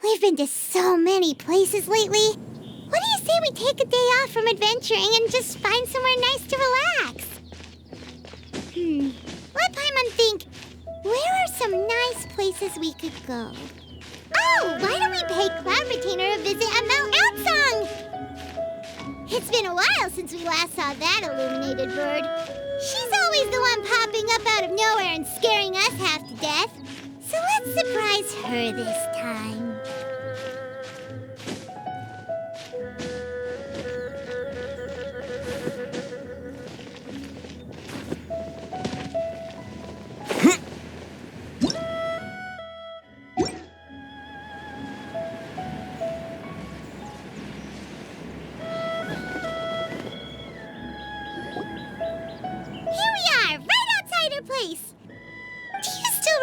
We've been to so many places lately. What do you say we take a day off from adventuring and just find somewhere nice to relax? Let Paimon think. Where are some nice places we could go? Oh, why don't we pay Cloud Retainer a visit at Mount Outsong? It's been a while since we last saw that illuminated bird. She's always the one popping up out of nowhere and scaring us half to death. So let's surprise her this time.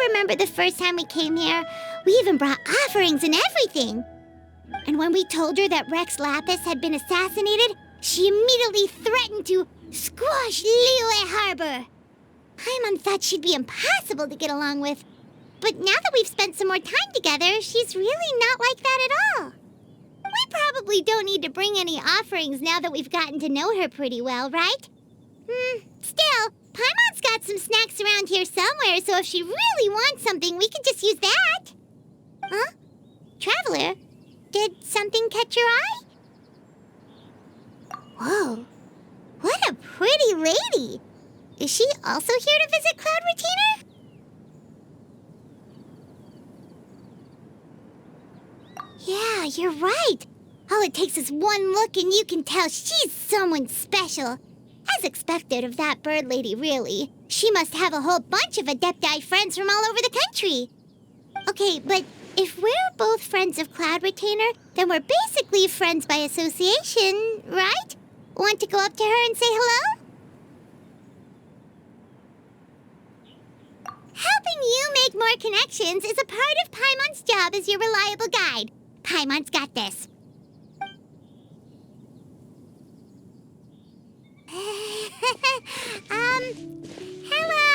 Remember the first time we came here? We even brought offerings and everything. And when we told her that Rex Lapis had been assassinated, she immediately threatened to squash Liyue Harbor. Paimon thought she'd be impossible to get along with. But now that we've spent some more time together, she's really not like that at all. We probably don't need to bring any offerings now that we've gotten to know her pretty well, right? Still, Paimon's got some snacks around here somewhere, so if she really wants something, we can just use that. Huh? Traveler, did something catch your eye? Whoa, what a pretty lady. Is she also here to visit Cloud Retainer? Yeah, you're right. All it takes is one look and you can tell she's someone special. As expected of that bird lady, really. She must have a whole bunch of Adepti friends from all over the country. Okay, but if we're both friends of Cloud Retainer, then we're basically friends by association, right? Want to go up to her and say hello? Helping you make more connections is a part of Paimon's job as your reliable guide. Paimon's got this. Hello.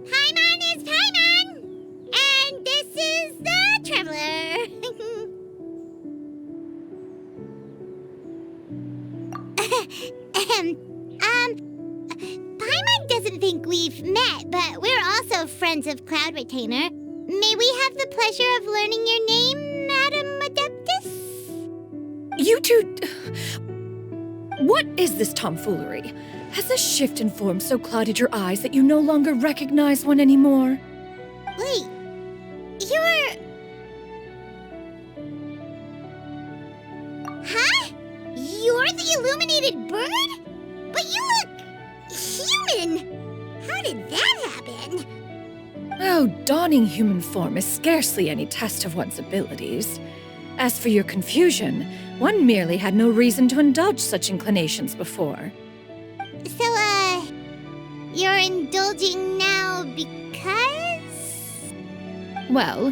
Paimon is Paimon, and this is the Traveler. Paimon doesn't think we've met, but we're also friends of Cloud Retainer. May we have the pleasure of learning your name, Madam Adeptus? You two... What is this tomfoolery? Has this shift in form so clouded your eyes that you no longer recognize one anymore? Wait, you're... Huh? You're the illuminated bird? But you look... human! How did that happen? Oh, donning human form is scarcely any test of one's abilities. As for your confusion, one merely had no reason to indulge such inclinations before. So, you're indulging now because? Well,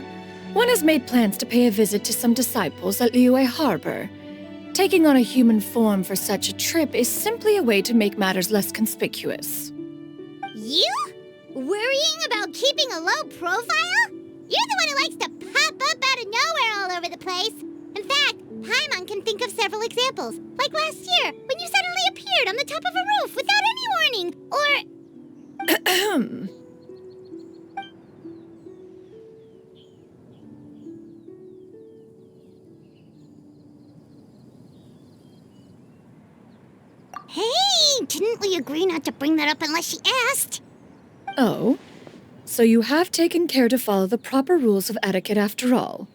one has made plans to pay a visit to some disciples at Liyue Harbor. Taking on a human form for such a trip is simply a way to make matters less conspicuous. You? Worrying about keeping a low profile? You're the one who likes to pop up out of nowhere all over the place. In fact, Paimon can think of several examples. Like last year, when you suddenly appeared on the top of a roof without any warning. Or... Hey, didn't we agree not to bring that up unless she asked? Oh? So you have taken care to follow the proper rules of etiquette after all.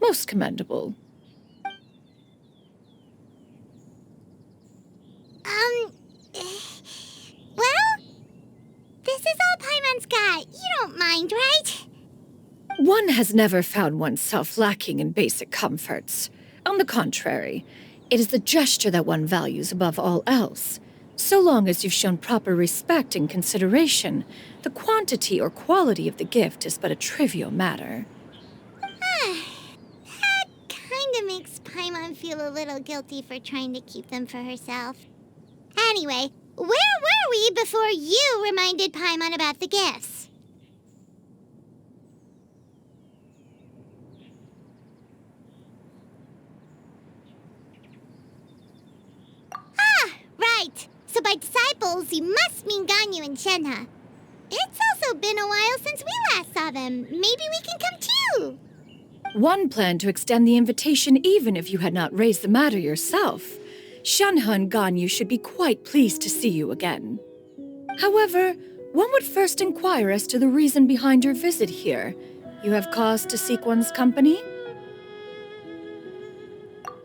Most commendable. Scott. You don't mind, right? One has never found oneself lacking in basic comforts. On the contrary, it is the gesture that one values above all else. So long as you've shown proper respect and consideration, the quantity or quality of the gift is but a trivial matter. That kind of makes Paimon feel a little guilty for trying to keep them for herself. Anyway, where were we before you reminded Paimon about the gifts? Right. So by disciples, you must mean Ganyu and Shenhe. It's also been a while since we last saw them. Maybe we can come too. One planned to extend the invitation even if you had not raised the matter yourself. Shenhe and Ganyu should be quite pleased to see you again. However, one would first inquire as to the reason behind your visit here. You have cause to seek one's company?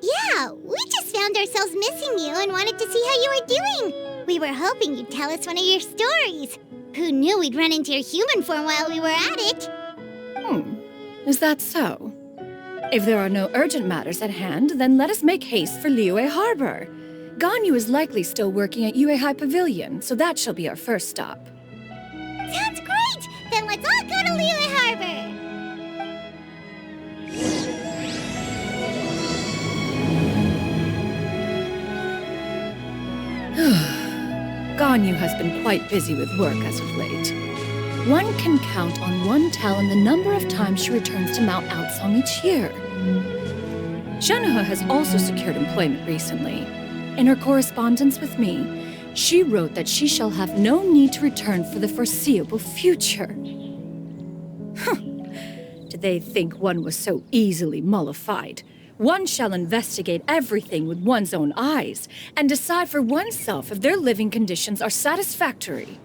Yeah, we just found ourselves missing you and wanted to see how you were doing. We were hoping you'd tell us one of your stories. Who knew we'd run into your human form while we were at it? Is that so? If there are no urgent matters at hand, then let us make haste for Liyue Harbor. Ganyu is likely still working at Yuehai Pavilion, so that shall be our first stop. Sounds great! Then let's all go to Liyue Harbor! Ganyu has been quite busy with work as of late. One can count on one talon the number of times she returns to Mount Outsong each year. Shenhe has also secured employment recently. In her correspondence with me, she wrote that she shall have no need to return for the foreseeable future. Did they think one was so easily mollified? One shall investigate everything with one's own eyes and decide for oneself if their living conditions are satisfactory.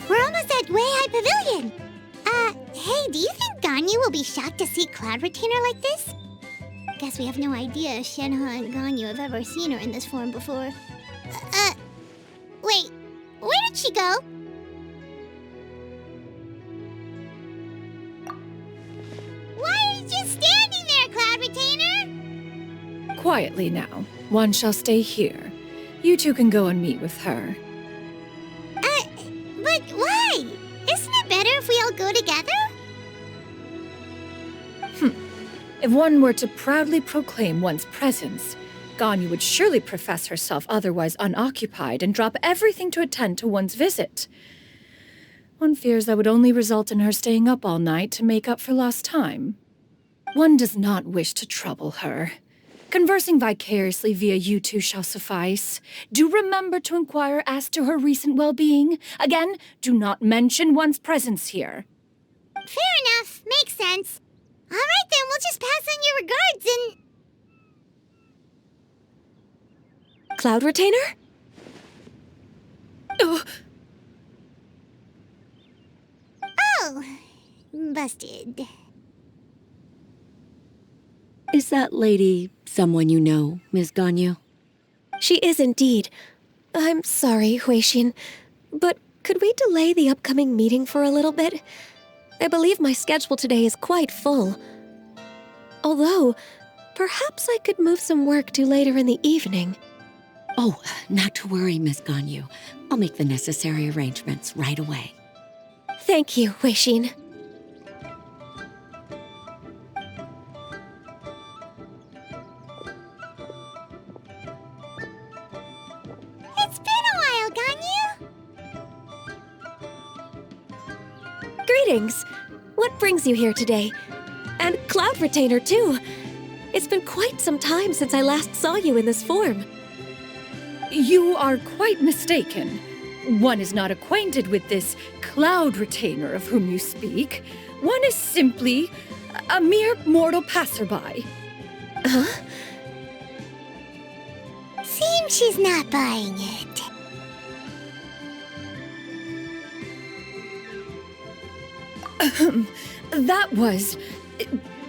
We're almost at Weihai Pavilion. Hey, do you think Ganyu will be shocked to see Cloud Retainer like this? Guess we have no idea if Shenhe and Ganyu have ever seen her in this form before. Wait, where did she go? Why are you just standing there, Cloud Retainer? Quietly now. One shall stay here. You two can go and meet with her. But why? Isn't it better if we all go together? If one were to proudly proclaim one's presence, Ganyu would surely profess herself otherwise unoccupied and drop everything to attend to one's visit. One fears that would only result in her staying up all night to make up for lost time. One does not wish to trouble her. Conversing vicariously via you two shall suffice. Do remember to inquire as to her recent well-being. Again, do not mention one's presence here. Fair enough. Makes sense. All right, then, we'll just pass on your regards and... Cloud Retainer? Oh, busted. Is that lady someone you know, Miss Ganyu? She is indeed. I'm sorry, Huixin, but could we delay the upcoming meeting for a little bit? I believe my schedule today is quite full. Although, perhaps I could move some work to later in the evening. Oh, not to worry, Miss Ganyu. I'll make the necessary arrangements right away. Thank you, Huixin. It's been a while, Ganyu. Greetings. What brings you here today? And Cloud Retainer, too. It's been quite some time since I last saw you in this form. You are quite mistaken. One is not acquainted with this Cloud Retainer of whom you speak. One is simply a mere mortal passerby. Huh? Seems she's not buying it. That was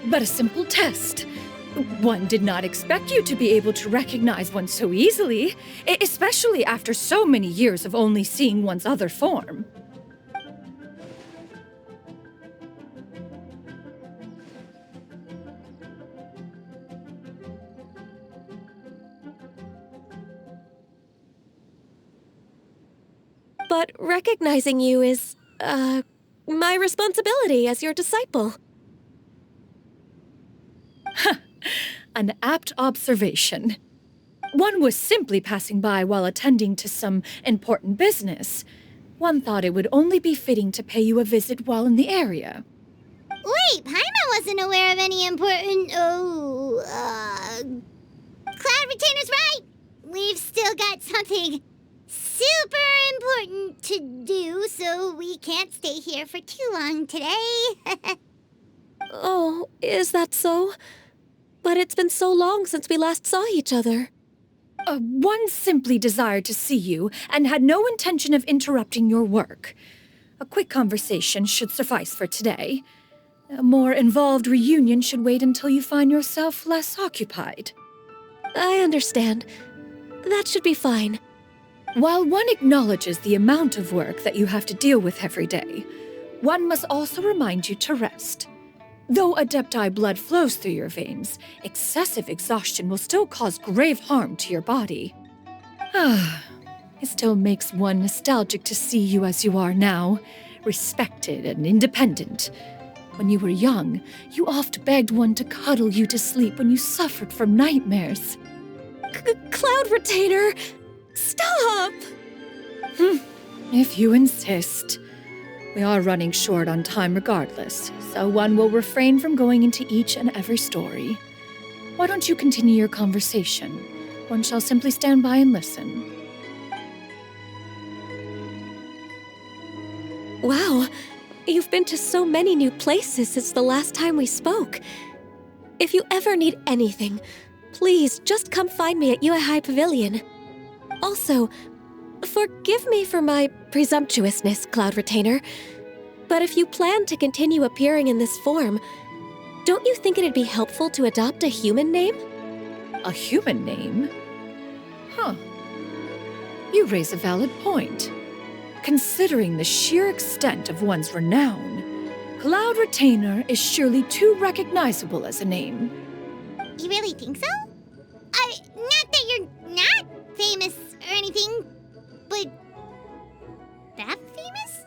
but a simple test. One did not expect you to be able to recognize one so easily, especially after so many years of only seeing one's other form. But recognizing you is, my responsibility as your disciple. An apt observation. One was simply passing by while attending to some important business. One thought it would only be fitting to pay you a visit while in the area. Wait, Paimon wasn't aware of any important... Cloud Retainer's right! We've still got something super important to do, so we can't stay here for too long today. Oh, is that so? But it's been so long since we last saw each other. One simply desired to see you and had no intention of interrupting your work. A quick conversation should suffice for today. A more involved reunion should wait until you find yourself less occupied. I understand. That should be fine. While one acknowledges the amount of work that you have to deal with every day, one must also remind you to rest. Though Adepti blood flows through your veins, excessive exhaustion will still cause grave harm to your body. It still makes one nostalgic to see you as you are now, respected and independent. When you were young, you oft begged one to cuddle you to sleep when you suffered from nightmares. Cloud Retainer! Stop! If you insist. We are running short on time regardless, so one will refrain from going into each and every story. Why don't you continue your conversation? One shall simply stand by and listen. Wow, you've been to so many new places since the last time we spoke. If you ever need anything, please just come find me at Yuehai Pavilion. Also, forgive me for my presumptuousness, Cloud Retainer, but if you plan to continue appearing in this form, don't you think it'd be helpful to adopt a human name? A human name? Huh. You raise a valid point. Considering the sheer extent of one's renown, Cloud Retainer is surely too recognizable as a name. You really think so? Not that you're not famous or anything, but that famous?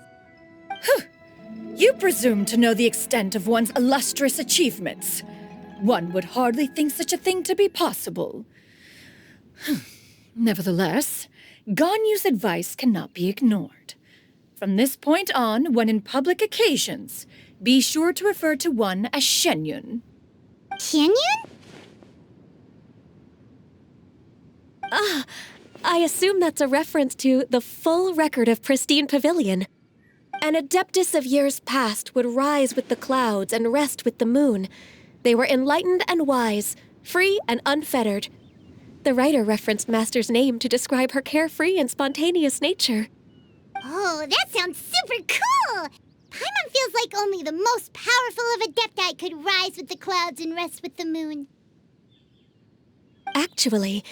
You presume to know the extent of one's illustrious achievements. One would hardly think such a thing to be possible. Nevertheless, Ganyu's advice cannot be ignored. From this point on, when in public occasions, be sure to refer to one as Xianyun. Xianyun? I assume that's a reference to the full record of Pristine Pavilion. An adeptus of years past would rise with the clouds and rest with the moon. They were enlightened and wise, free and unfettered. The writer referenced Master's name to describe her carefree and spontaneous nature. Oh, that sounds super cool! Paimon feels like only the most powerful of Adepti could rise with the clouds and rest with the moon. Actually,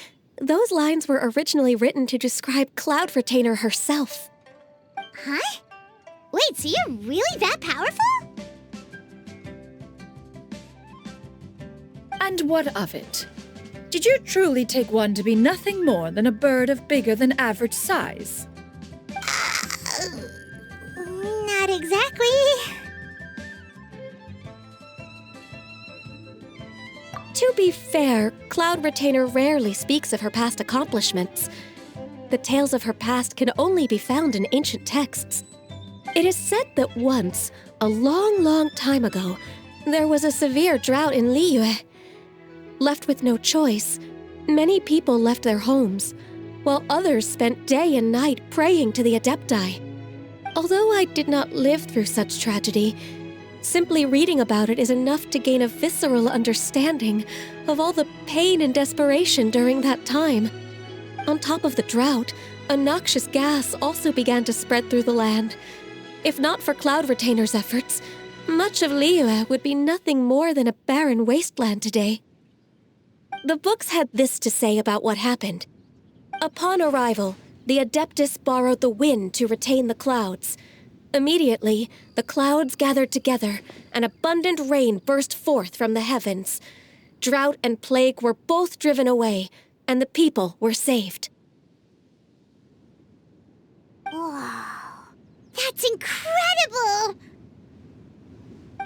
those lines were originally written to describe Cloud Retainer herself. Huh? Wait, so you're really that powerful? And what of it? Did you truly take one to be nothing more than a bird of bigger than average size? Not exactly. To be fair, Cloud Retainer rarely speaks of her past accomplishments. The tales of her past can only be found in ancient texts. It is said that once, a long, long time ago, there was a severe drought in Liyue. Left with no choice, many people left their homes, while others spent day and night praying to the Adepti. Although I did not live through such tragedy, simply reading about it is enough to gain a visceral understanding of all the pain and desperation during that time. On top of the drought, a noxious gas also began to spread through the land. If not for Cloud Retainer's efforts, much of Liyue would be nothing more than a barren wasteland today. The books had this to say about what happened. Upon arrival, the Adeptus borrowed the wind to retain the clouds. Immediately, the clouds gathered together, and abundant rain burst forth from the heavens. Drought and plague were both driven away, and the people were saved. Wow, that's incredible!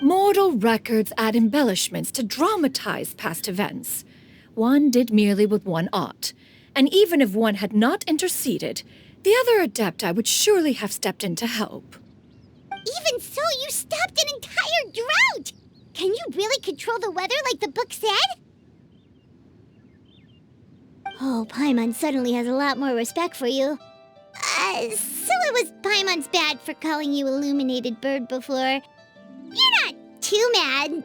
Mortal records add embellishments to dramatize past events. One did merely what one ought, and even if one had not interceded, the other Adepti would surely have stepped in to help. Even so, you stopped an entire drought! Can you really control the weather like the book said? Oh, Paimon suddenly has a lot more respect for you. So it was Paimon's bad for calling you Illuminated Bird before. You're not too mad,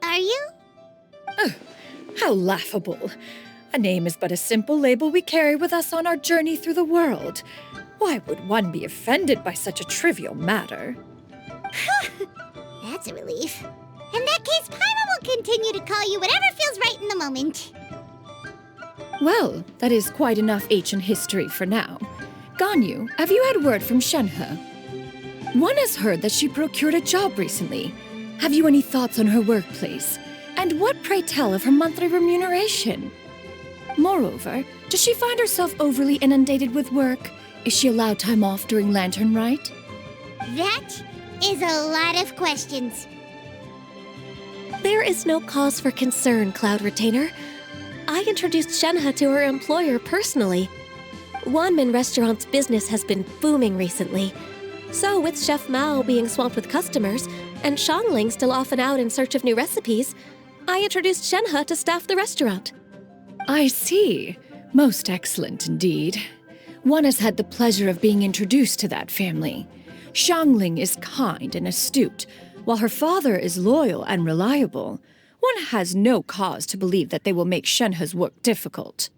are you? How laughable. A name is but a simple label we carry with us on our journey through the world. Why would one be offended by such a trivial matter? That's a relief. In that case, Paimon will continue to call you whatever feels right in the moment. Well, that is quite enough ancient history for now. Ganyu, have you had word from Shenhe? One has heard that she procured a job recently. Have you any thoughts on her workplace? And what, pray tell, of her monthly remuneration? Moreover, does she find herself overly inundated with work? Is she allowed time off during Lantern Rite? That is a lot of questions. There is no cause for concern, Cloud Retainer. I introduced Shenhe to her employer personally. Wanmin Restaurant's business has been booming recently. So with Chef Mao being swamped with customers, and Shangling still off and out in search of new recipes, I introduced Shenhe to staff the restaurant. I see. Most excellent indeed. One has had the pleasure of being introduced to that family. Shangling is kind and astute, while her father is loyal and reliable. One has no cause to believe that they will make Shenhe's work difficult.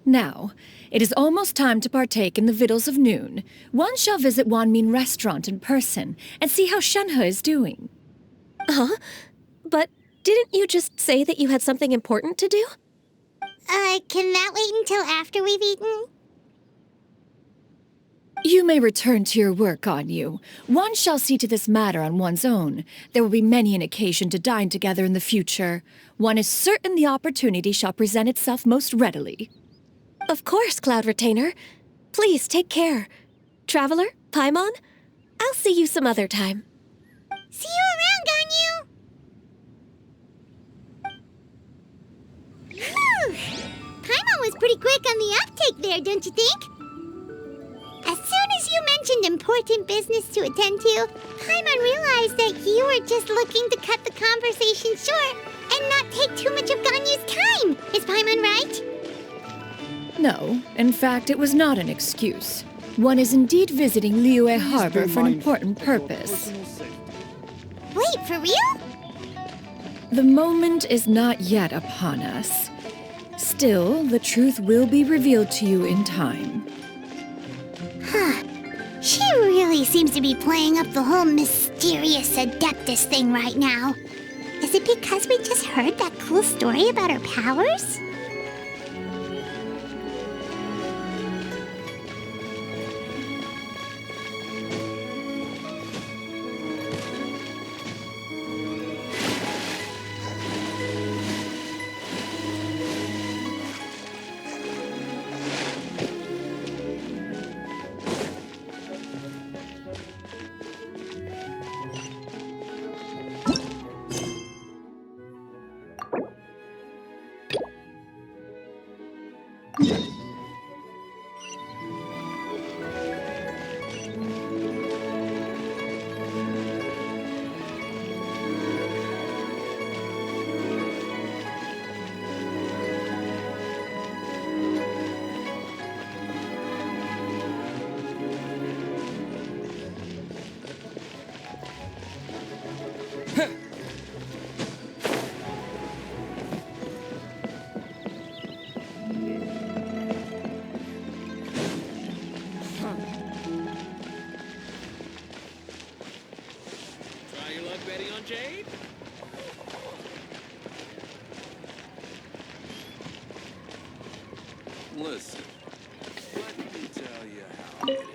Now, it is almost time to partake in the victuals of noon. One shall visit Wanmin Restaurant in person and see how Shenhe is doing. Huh? But didn't you just say that you had something important to do? Can that wait until after we've eaten? You may return to your work, Ganyu. One shall see to this matter on one's own. There will be many an occasion to dine together in the future. One is certain the opportunity shall present itself most readily. Of course, Cloud Retainer. Please take care. Traveler, Paimon, I'll see you some other time. See you around, Ganyu! Whew! Paimon was pretty quick on the uptake there, don't you think? As soon as you mentioned important business to attend to, Paimon realized that you were just looking to cut the conversation short and not take too much of Ganyu's time. Is Paimon right? No, in fact, it was not an excuse. One is indeed visiting Liyue Harbor for an important purpose. Wait, for real? The moment is not yet upon us. Still, the truth will be revealed to you in time. Huh. She really seems to be playing up the whole mysterious Adeptus thing right now. Is it because we just heard that cool story about her powers? Jade? Listen, let me tell you how it is.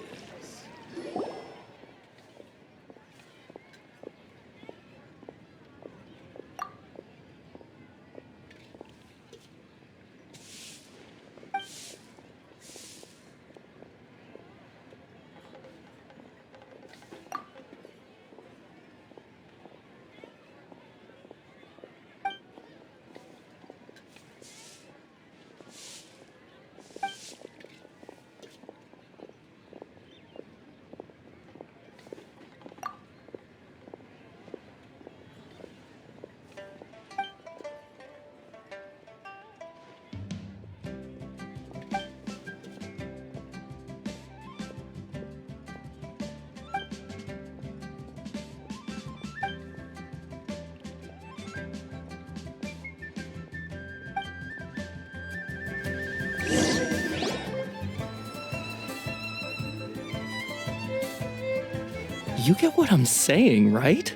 You get what I'm saying, right?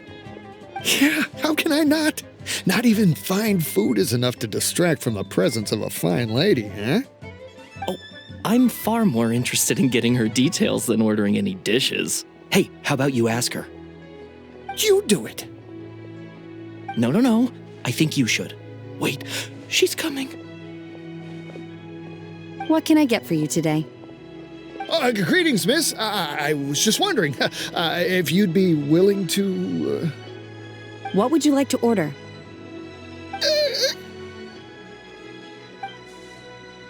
Yeah, how can I not? Not even fine food is enough to distract from the presence of a fine lady, huh? Oh, I'm far more interested in getting her details than ordering any dishes. Hey, how about you ask her? You do it. No. I think you should. Wait, she's coming. What can I get for you today? Greetings, miss. I was just wondering if you'd be willing to... What would you like to order?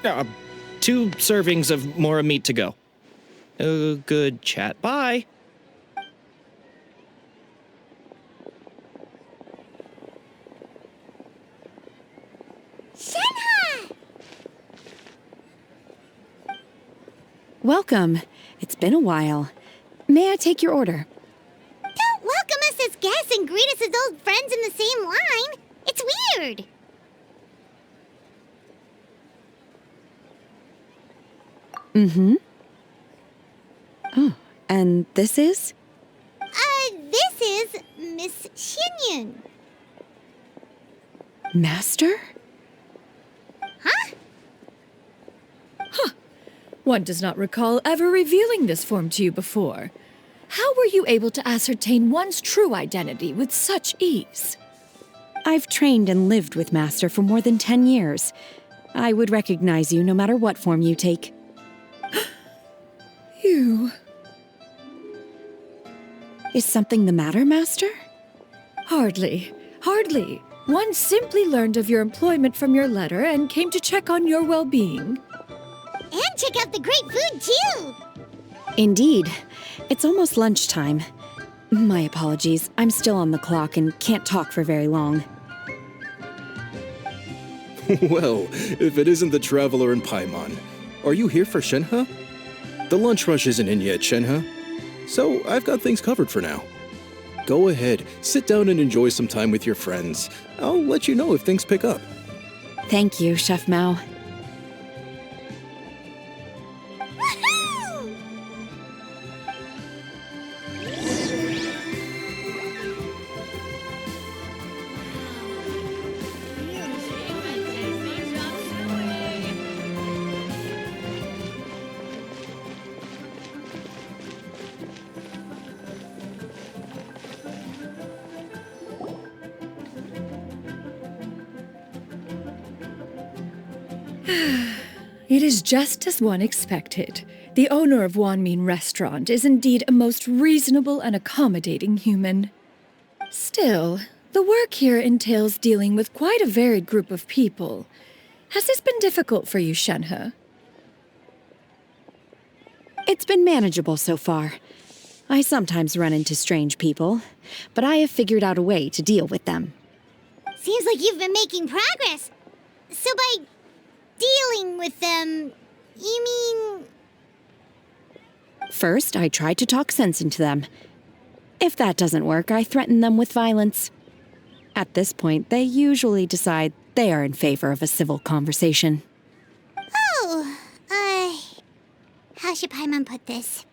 2 servings of more meat to go. Good chat. Bye. Shenhe! Welcome. It's been a while. May I take your order? Don't welcome us as guests and greet us as old friends in the same line. It's weird. Mm-hmm. Oh, and this is? This is Miss Xianyun. Master? Huh? One does not recall ever revealing this form to you before. How were you able to ascertain one's true identity with such ease? I've trained and lived with Master for more than 10 years. I would recognize you no matter what form you take. You... Is something the matter, Master? Hardly. One simply learned of your employment from your letter and came to check on your well-being. And check out the great food, too. Indeed. It's almost lunchtime. My apologies. I'm still on the clock and can't talk for very long. Well, if it isn't the traveler in Paimon, are you here for Shenhe? The lunch rush isn't in yet, Shenhe. So I've got things covered for now. Go ahead, sit down and enjoy some time with your friends. I'll let you know if things pick up. Thank you, Chef Mao. Woohoo! It is just as one expected. The owner of Wanmin Restaurant is indeed a most reasonable and accommodating human. Still, the work here entails dealing with quite a varied group of people. Has this been difficult for you, Shenhe? It's been manageable so far. I sometimes run into strange people, but I have figured out a way to deal with them. Seems like you've been making progress. So by dealing with them, you mean... First, I try to talk sense into them. If that doesn't work, I threaten them with violence. At this point, they usually decide they are in favor of a civil conversation. Oh, how should Paimon put this?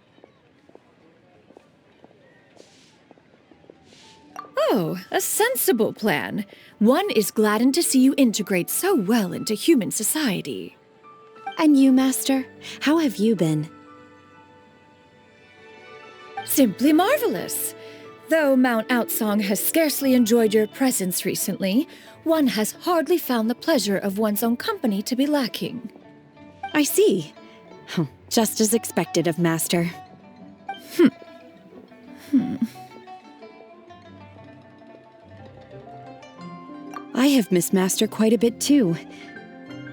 Oh, a sensible plan. One is gladdened to see you integrate so well into human society. And you, Master? How have you been? Simply marvelous. Though Mount Outsong has scarcely enjoyed your presence recently, one has hardly found the pleasure of one's own company to be lacking. I see. Just as expected of Master. I have missed Master quite a bit too.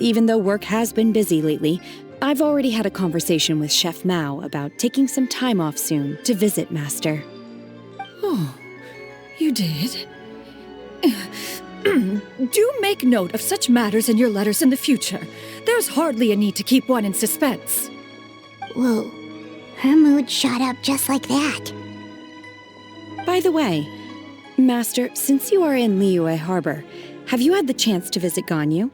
Even though work has been busy lately, I've already had a conversation with Chef Mao about taking some time off soon to visit Master. Oh, you did? Do make note of such matters in your letters in the future. There's hardly a need to keep one in suspense. Whoa, her mood shot up just like that. By the way, Master, since you are in Liyue Harbor, have you had the chance to visit Ganyu?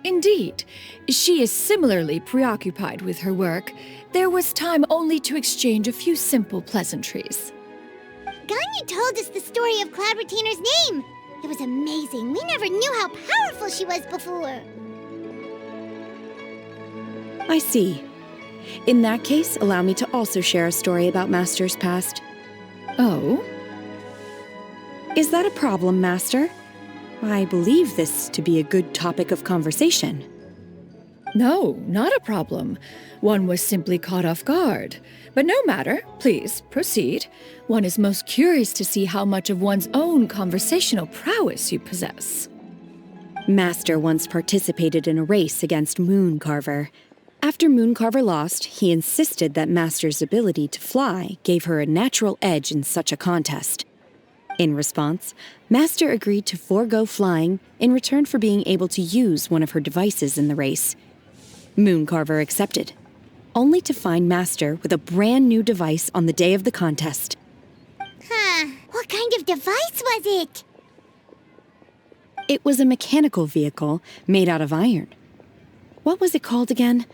Indeed. She is similarly preoccupied with her work. There was time only to exchange a few simple pleasantries. Ganyu told us the story of Cloud Retainer's name. It was amazing. We never knew how powerful she was before. I see. In that case, allow me to also share a story about Master's past. Oh? Is that a problem, Master? I believe this to be a good topic of conversation. No, not a problem. One was simply caught off guard. But no matter, please, proceed. One is most curious to see how much of one's own conversational prowess you possess. Master once participated in a race against Mooncarver. After Mooncarver lost, he insisted that Master's ability to fly gave her a natural edge in such a contest. In response, Master agreed to forego flying in return for being able to use one of her devices in the race. Mooncarver accepted, only to find Master with a brand new device on the day of the contest. What kind of device was it? It was a mechanical vehicle made out of iron. What was it called again?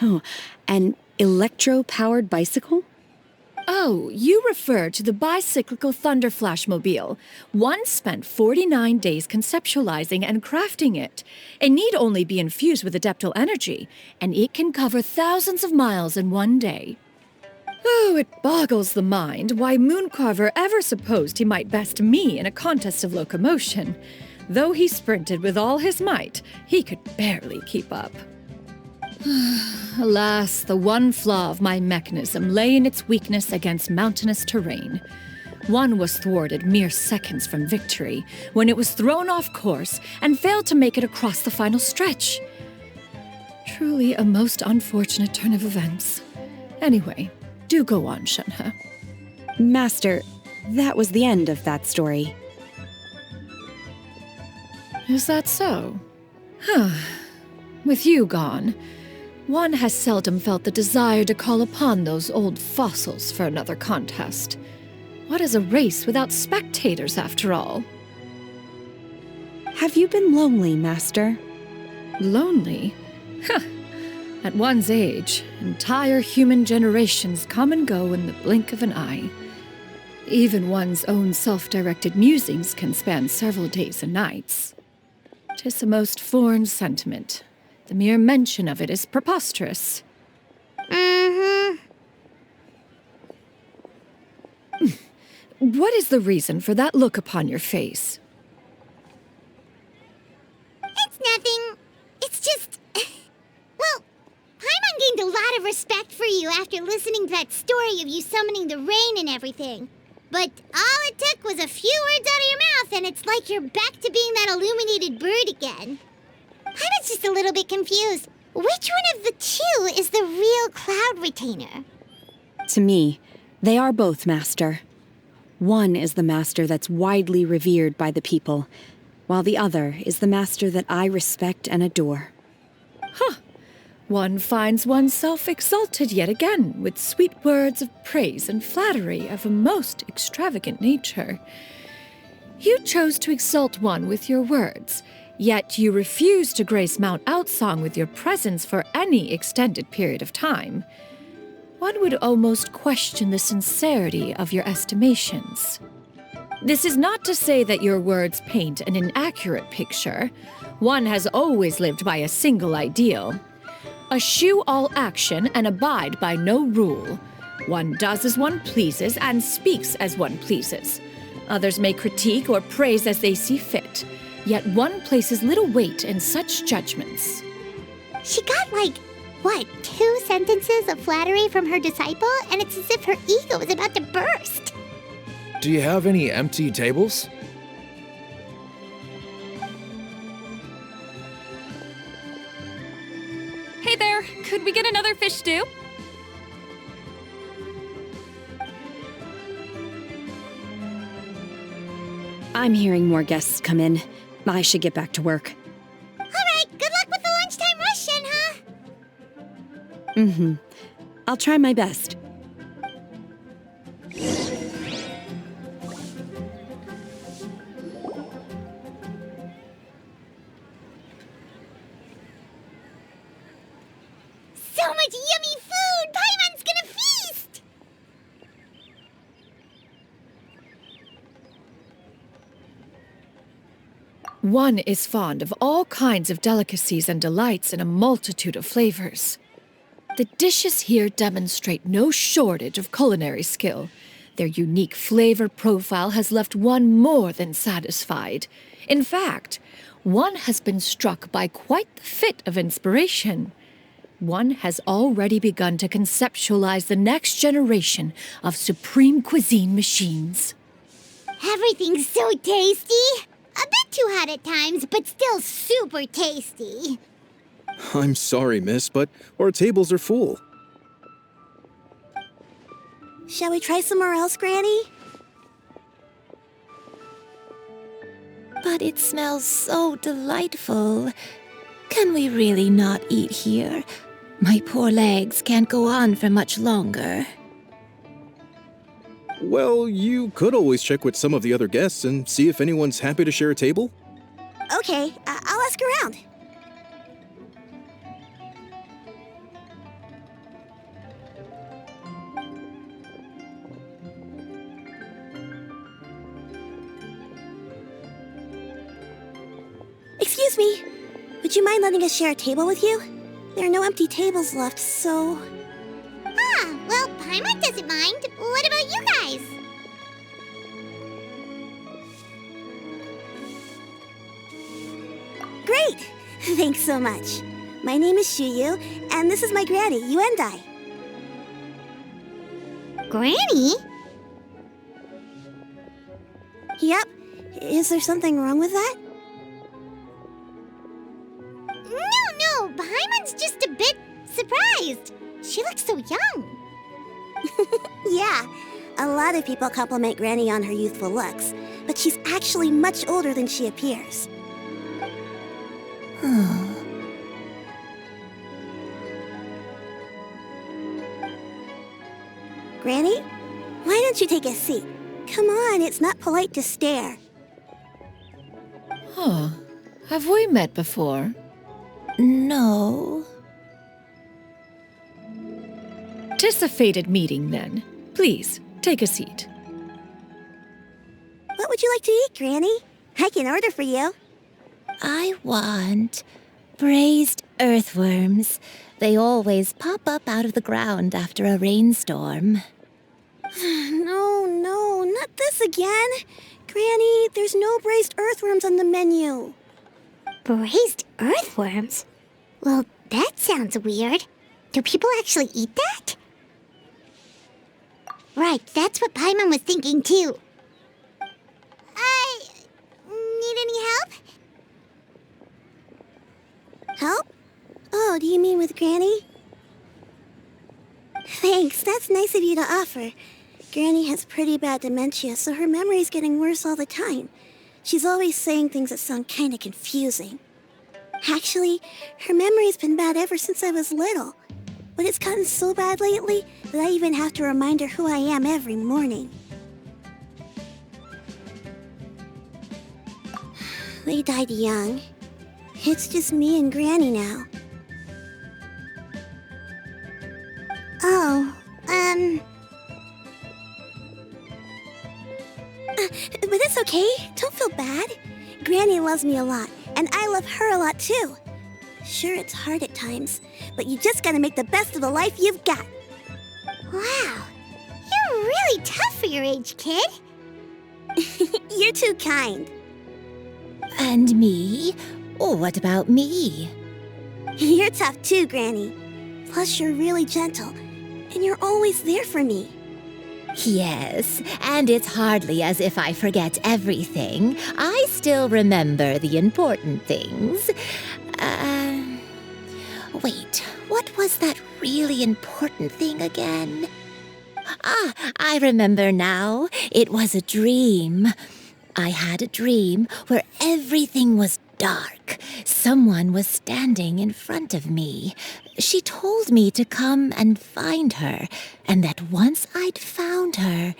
Oh, an electro-powered bicycle? Oh, you refer to the bicyclical Thunderflashmobile. One spent 49 days conceptualizing and crafting it. It need only be infused with adeptal energy, and it can cover thousands of miles in one day. Oh, it boggles the mind why Mooncarver ever supposed he might best me in a contest of locomotion. Though he sprinted with all his might, he could barely keep up. Alas, the one flaw of my mechanism lay in its weakness against mountainous terrain. One was thwarted mere seconds from victory, when it was thrown off course and failed to make it across the final stretch. Truly a most unfortunate turn of events. Anyway, do go on, Shenhe. Master, that was the end of that story. Is that so? With you gone, one has seldom felt the desire to call upon those old fossils for another contest. What is a race without spectators, after all? Have you been lonely, Master? Lonely? At one's age, entire human generations come and go in the blink of an eye. Even one's own self-directed musings can span several days and nights. 'Tis a most foreign sentiment. The mere mention of it is preposterous. What is the reason for that look upon your face? It's nothing. It's just... Well, Paimon gained a lot of respect for you after listening to that story of you summoning the rain and everything. But all it took was a few words out of your mouth, and it's like you're back to being that illuminated bird again. Paimon's just a little bit confused. Which one of the two is the real Cloud Retainer? To me, they are both, Master. One is the Master that's widely revered by the people, while the other is the Master that I respect and adore. One finds oneself exalted yet again with sweet words of praise and flattery of a most extravagant nature. You chose to exalt one with your words, yet you refuse to grace Mount Outsong with your presence for any extended period of time. One would almost question the sincerity of your estimations. This is not to say that your words paint an inaccurate picture. One has always lived by a single ideal. Eschew all action and abide by no rule. One does as one pleases and speaks as one pleases. Others may critique or praise as they see fit, yet one places little weight in such judgments. She got what, 2 sentences of flattery from her disciple, and it's as if her ego is about to burst. Do you have any empty tables? Hey there, could we get another fish stew? I'm hearing more guests come in. I should get back to work. All right, good luck with the lunchtime rush, Shenhe. Mm-hmm. I'll try my best. So much yummy food! Paimon's gonna feast! One is fond of all kinds of delicacies and delights in a multitude of flavors. The dishes here demonstrate no shortage of culinary skill. Their unique flavor profile has left one more than satisfied. In fact, one has been struck by quite the fit of inspiration. One has already begun to conceptualize the next generation of supreme cuisine machines. Everything's so tasty! A bit too hot at times, but still super tasty. I'm sorry, miss, but our tables are full. Shall we try somewhere else, Granny? But it smells so delightful. Can we really not eat here? My poor legs can't go on for much longer. Well, you could always check with some of the other guests and see if anyone's happy to share a table. Okay, I'll ask around. Excuse me. Would you mind letting us share a table with you? There are no empty tables left, so... Ah, well, Paimon doesn't mind. What about you guys? Great! Thanks so much. My name is Shuyu, and this is my granny, Yuendai. Granny? Yep. Is there something wrong with that? No, Paimon's just a bit surprised. She looks so young. Yeah, a lot of people compliment Granny on her youthful looks, but she's actually much older than she appears. Granny, why don't you take a seat? Come on, it's not polite to stare. Huh. Have we met before? No. 'Tis a fated meeting, then. Please, take a seat. What would you like to eat, Granny? I can order for you. I want braised earthworms. They always pop up out of the ground after a rainstorm. No, not this again. Granny, there's no braised earthworms on the menu. Braised earthworms? Well, that sounds weird. Do people actually eat that? Right, that's what Paimon was thinking too. Need any help? Help? Oh, do you mean with Granny? Thanks, that's nice of you to offer. Granny has pretty bad dementia, so her memory's getting worse all the time. She's always saying things that sound kinda confusing. Actually, her memory's been bad ever since I was little. But it's gotten so bad lately that I even have to remind her who I am every morning. They died young. It's just me and Granny now. Oh, but okay, don't feel bad. Granny loves me a lot, and I love her a lot too. Sure, it's hard at times, but you just gotta make the best of the life you've got. Wow, you're really tough for your age, kid. You're too kind. And me? Oh, what about me? You're tough too, Granny. Plus, you're really gentle, and you're always there for me. Yes, and it's hardly as if I forget everything. I still remember the important things. Wait, what was that really important thing again? Ah, I remember now. It was a dream. I had a dream where everything was dark. Someone was standing in front of me. She told me to come and find her, and that once I'd found her,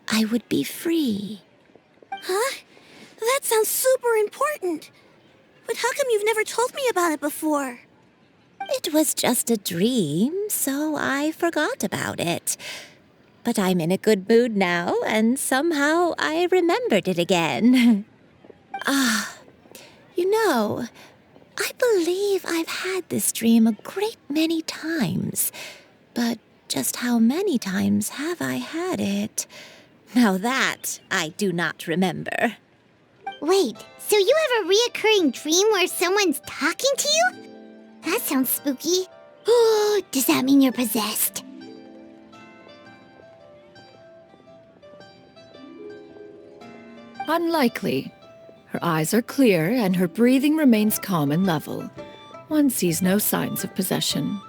I would be free. Huh? That sounds super important. But how come you've never told me about it before? It was just a dream, so I forgot about it. But I'm in a good mood now, and somehow I remembered it again. You know, I believe I've had this dream a great many times. But just how many times have I had it? Now that I do not remember. Wait, so you have a reoccurring dream where someone's talking to you? That sounds spooky. Oh, does that mean you're possessed? Unlikely. Her eyes are clear and her breathing remains calm and level. One sees no signs of possession.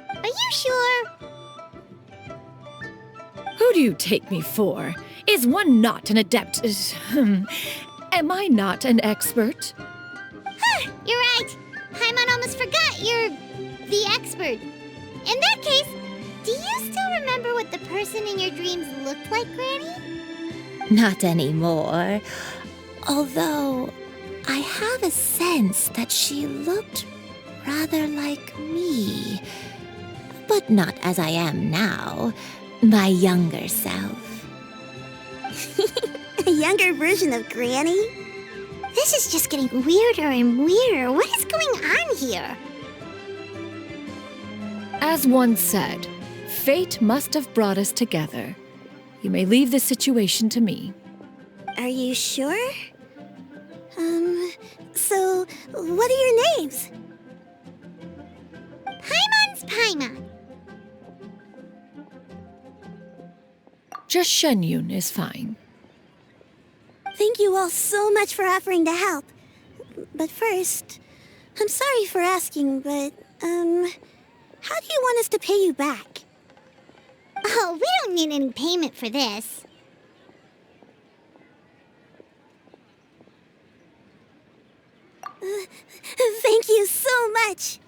Are you sure? Who do you take me for? Is one not an adept? Am I not an expert? Huh, you're right. Paimon almost forgot you're the expert. In that case, do you still remember what the person in your dreams looked like, Granny? Not anymore. Although, I have a sense that she looked rather like me. But not as I am now. My younger self. A younger version of Granny? This is just getting weirder and weirder. What is going on here? As one said, fate must have brought us together. You may leave this situation to me. Are you sure? So, what are your names? Paimon's Paimon. Just Xianyun is fine. Thank you all so much for offering to help. But first, I'm sorry for asking, but, how do you want us to pay you back? Oh, we don't need any payment for this. Thank you so much.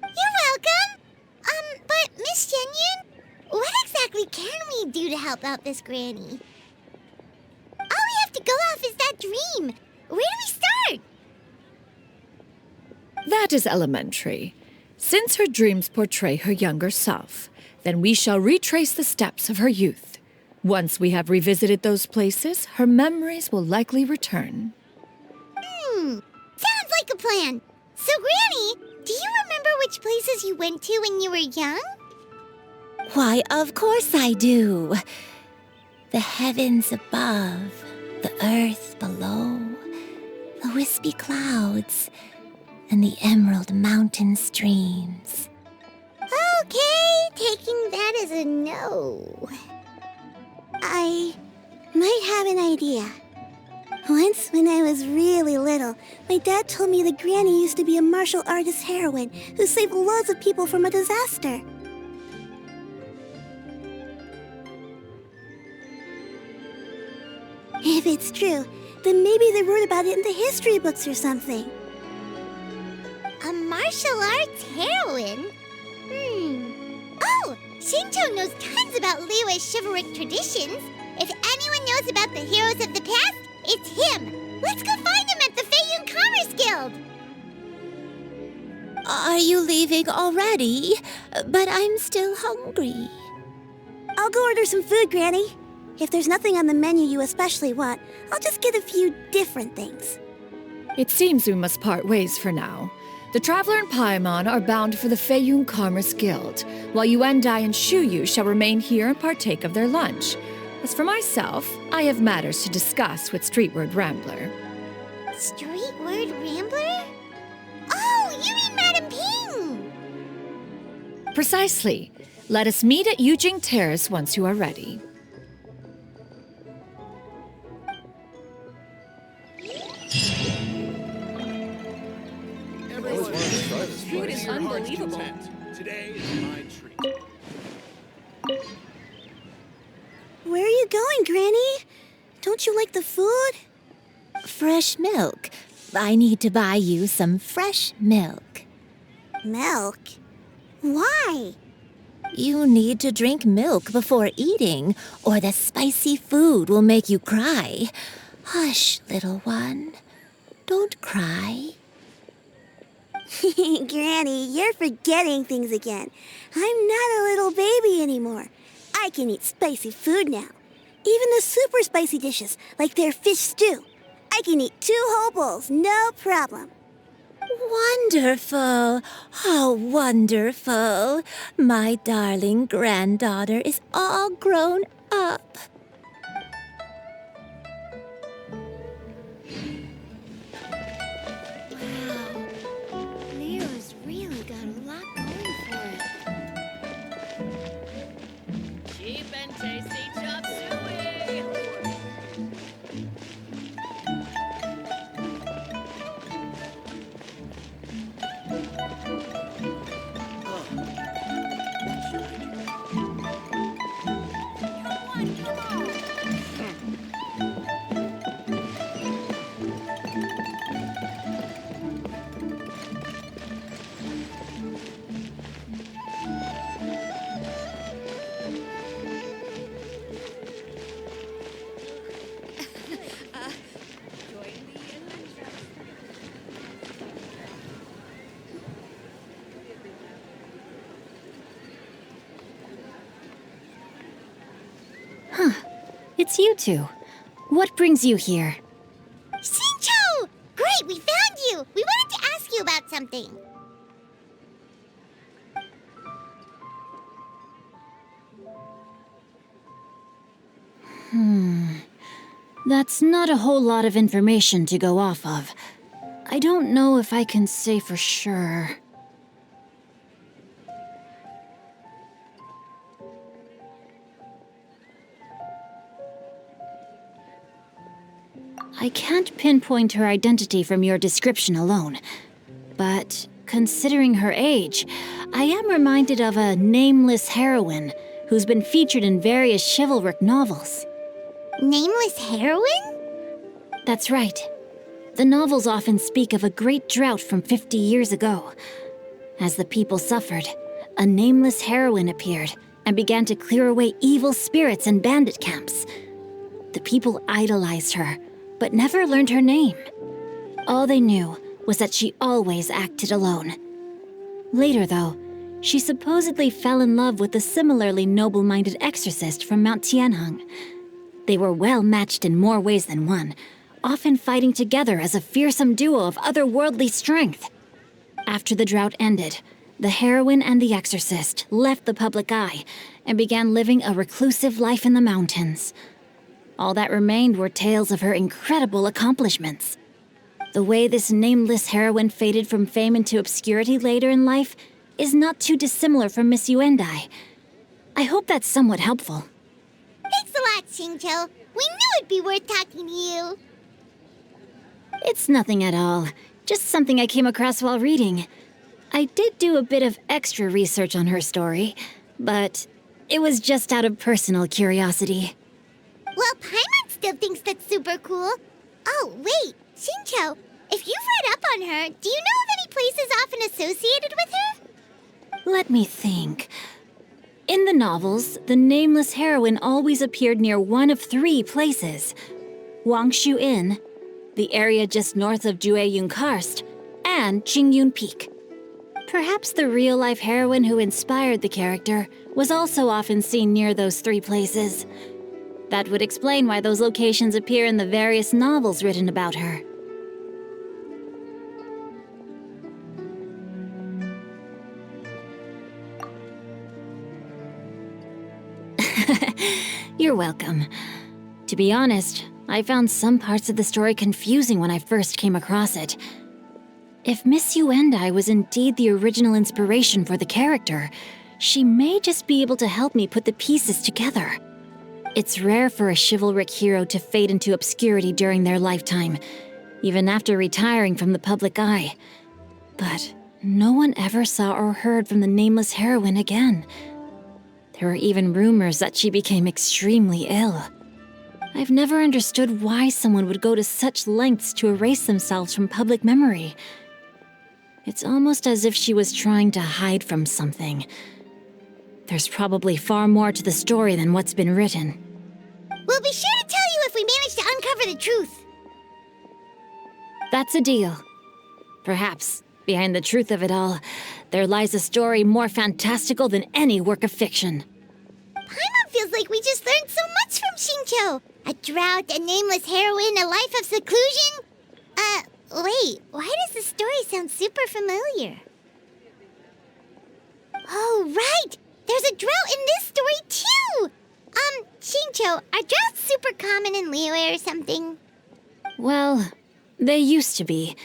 You're welcome. But Miss Xianyun, what exactly can we do to help out this granny? All we have to go off is that dream. Where do we start? That is elementary. Since her dreams portray her younger self, then we shall retrace the steps of her youth. Once we have revisited those places, her memories will likely return. Sounds like a plan. So, Granny, do you remember which places you went to when you were young? Why, of course I do. The heavens above, the earth below, the wispy clouds, and the emerald mountain streams. Okay, taking that as a no. I might have an idea. Once, when I was really little, my dad told me that Granny used to be a martial artist heroine who saved loads of people from a disaster. If it's true, then maybe they wrote about it in the history books or something. A martial arts heroine? Oh, Shinto knows tons about Liyue's chivalric traditions. If anyone knows about the heroes of the past, it's him. Let's go find him at the Feiyun Commerce Guild. Are you leaving already? But I'm still hungry. I'll go order some food, Granny. If there's nothing on the menu you especially want, I'll just get a few different things. It seems we must part ways for now. The Traveler and Paimon are bound for the Feiyun Commerce Guild, while Yuendai and Shuyu shall remain here and partake of their lunch. As for myself, I have matters to discuss with Streetward Rambler. Streetward Rambler? Oh, you mean Madam Ping! Precisely. Let us meet at Yujing Terrace once you are ready. Food is unbelievable. Today is my treat. Where are you going, Granny? Don't you like the food? Fresh milk. I need to buy you some fresh milk. Milk? Why? You need to drink milk before eating, or the spicy food will make you cry. Hush, little one. Don't cry. Granny, you're forgetting things again. I'm not a little baby anymore. I can eat spicy food now. Even the super spicy dishes, like their fish stew. I can eat 2 whole bowls, no problem. Wonderful. Oh, wonderful. My darling granddaughter is all grown up. Leo's really got a lot going for it. Cheap and tasty chop suey! It's you two. What brings you here? Shincho! Great, we found you! We wanted to ask you about something. That's not a whole lot of information to go off of. I don't know if I can say for sure. I can't pinpoint her identity from your description alone. But considering her age, I am reminded of a nameless heroine who's been featured in various chivalric novels. Nameless heroine? That's right. The novels often speak of a great drought from 50 years ago. As the people suffered, a nameless heroine appeared and began to clear away evil spirits and bandit camps. The people idolized her, but never learned her name. All they knew was that she always acted alone. Later, though, she supposedly fell in love with a similarly noble-minded exorcist from Mount Tianheng. They were well matched in more ways than one, often fighting together as a fearsome duo of otherworldly strength. After the drought ended, the heroine and the exorcist left the public eye and began living a reclusive life in the mountains. All that remained were tales of her incredible accomplishments. The way this nameless heroine faded from fame into obscurity later in life is not too dissimilar from Miss Yuendai. I hope that's somewhat helpful. Thanks a lot, Shincho. We knew it'd be worth talking to you. It's nothing at all. Just something I came across while reading. I did do a bit of extra research on her story, but it was just out of personal curiosity. Well, Paimon still thinks that's super cool. Oh, wait, Shincho, if you've read up on her, do you know of any places often associated with her? Let me think. In the novels, the nameless heroine always appeared near one of 3 places. Wangshu Inn, the area just north of Jueyun Karst, and Qingyun Peak. Perhaps the real-life heroine who inspired the character was also often seen near those 3 places. That would explain why those locations appear in the various novels written about her. You're welcome. To be honest, I found some parts of the story confusing when I first came across it. If Miss Yuendai was indeed the original inspiration for the character, she may just be able to help me put the pieces together. It's rare for a chivalric hero to fade into obscurity during their lifetime, even after retiring from the public eye. But no one ever saw or heard from the nameless heroine again. There were even rumors that she became extremely ill. I've never understood why someone would go to such lengths to erase themselves from public memory. It's almost as if she was trying to hide from something. There's probably far more to the story than what's been written. We'll be sure to tell you if we manage to uncover the truth. That's a deal. Perhaps, behind the truth of it all, there lies a story more fantastical than any work of fiction. Paimon feels like we just learned so much from Xingqiu. A drought, a nameless heroine, a life of seclusion. Wait, why does the story sound super familiar? Oh, right! There's a drought in this story, too! Xingqiu, are droughts super common in Liyue or something? Well, they used to be.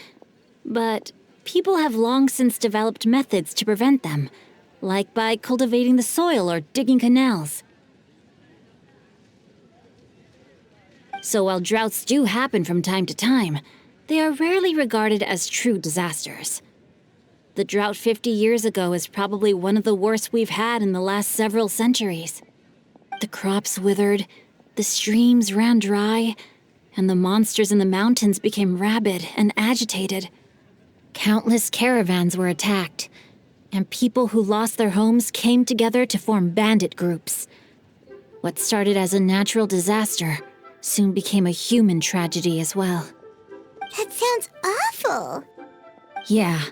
But people have long since developed methods to prevent them, like by cultivating the soil or digging canals. So while droughts do happen from time to time, they are rarely regarded as true disasters. The drought 50 years ago is probably one of the worst we've had in the last several centuries. The crops withered, the streams ran dry, and the monsters in the mountains became rabid and agitated. Countless caravans were attacked, and people who lost their homes came together to form bandit groups. What started as a natural disaster soon became a human tragedy as well. That sounds awful. Yeah,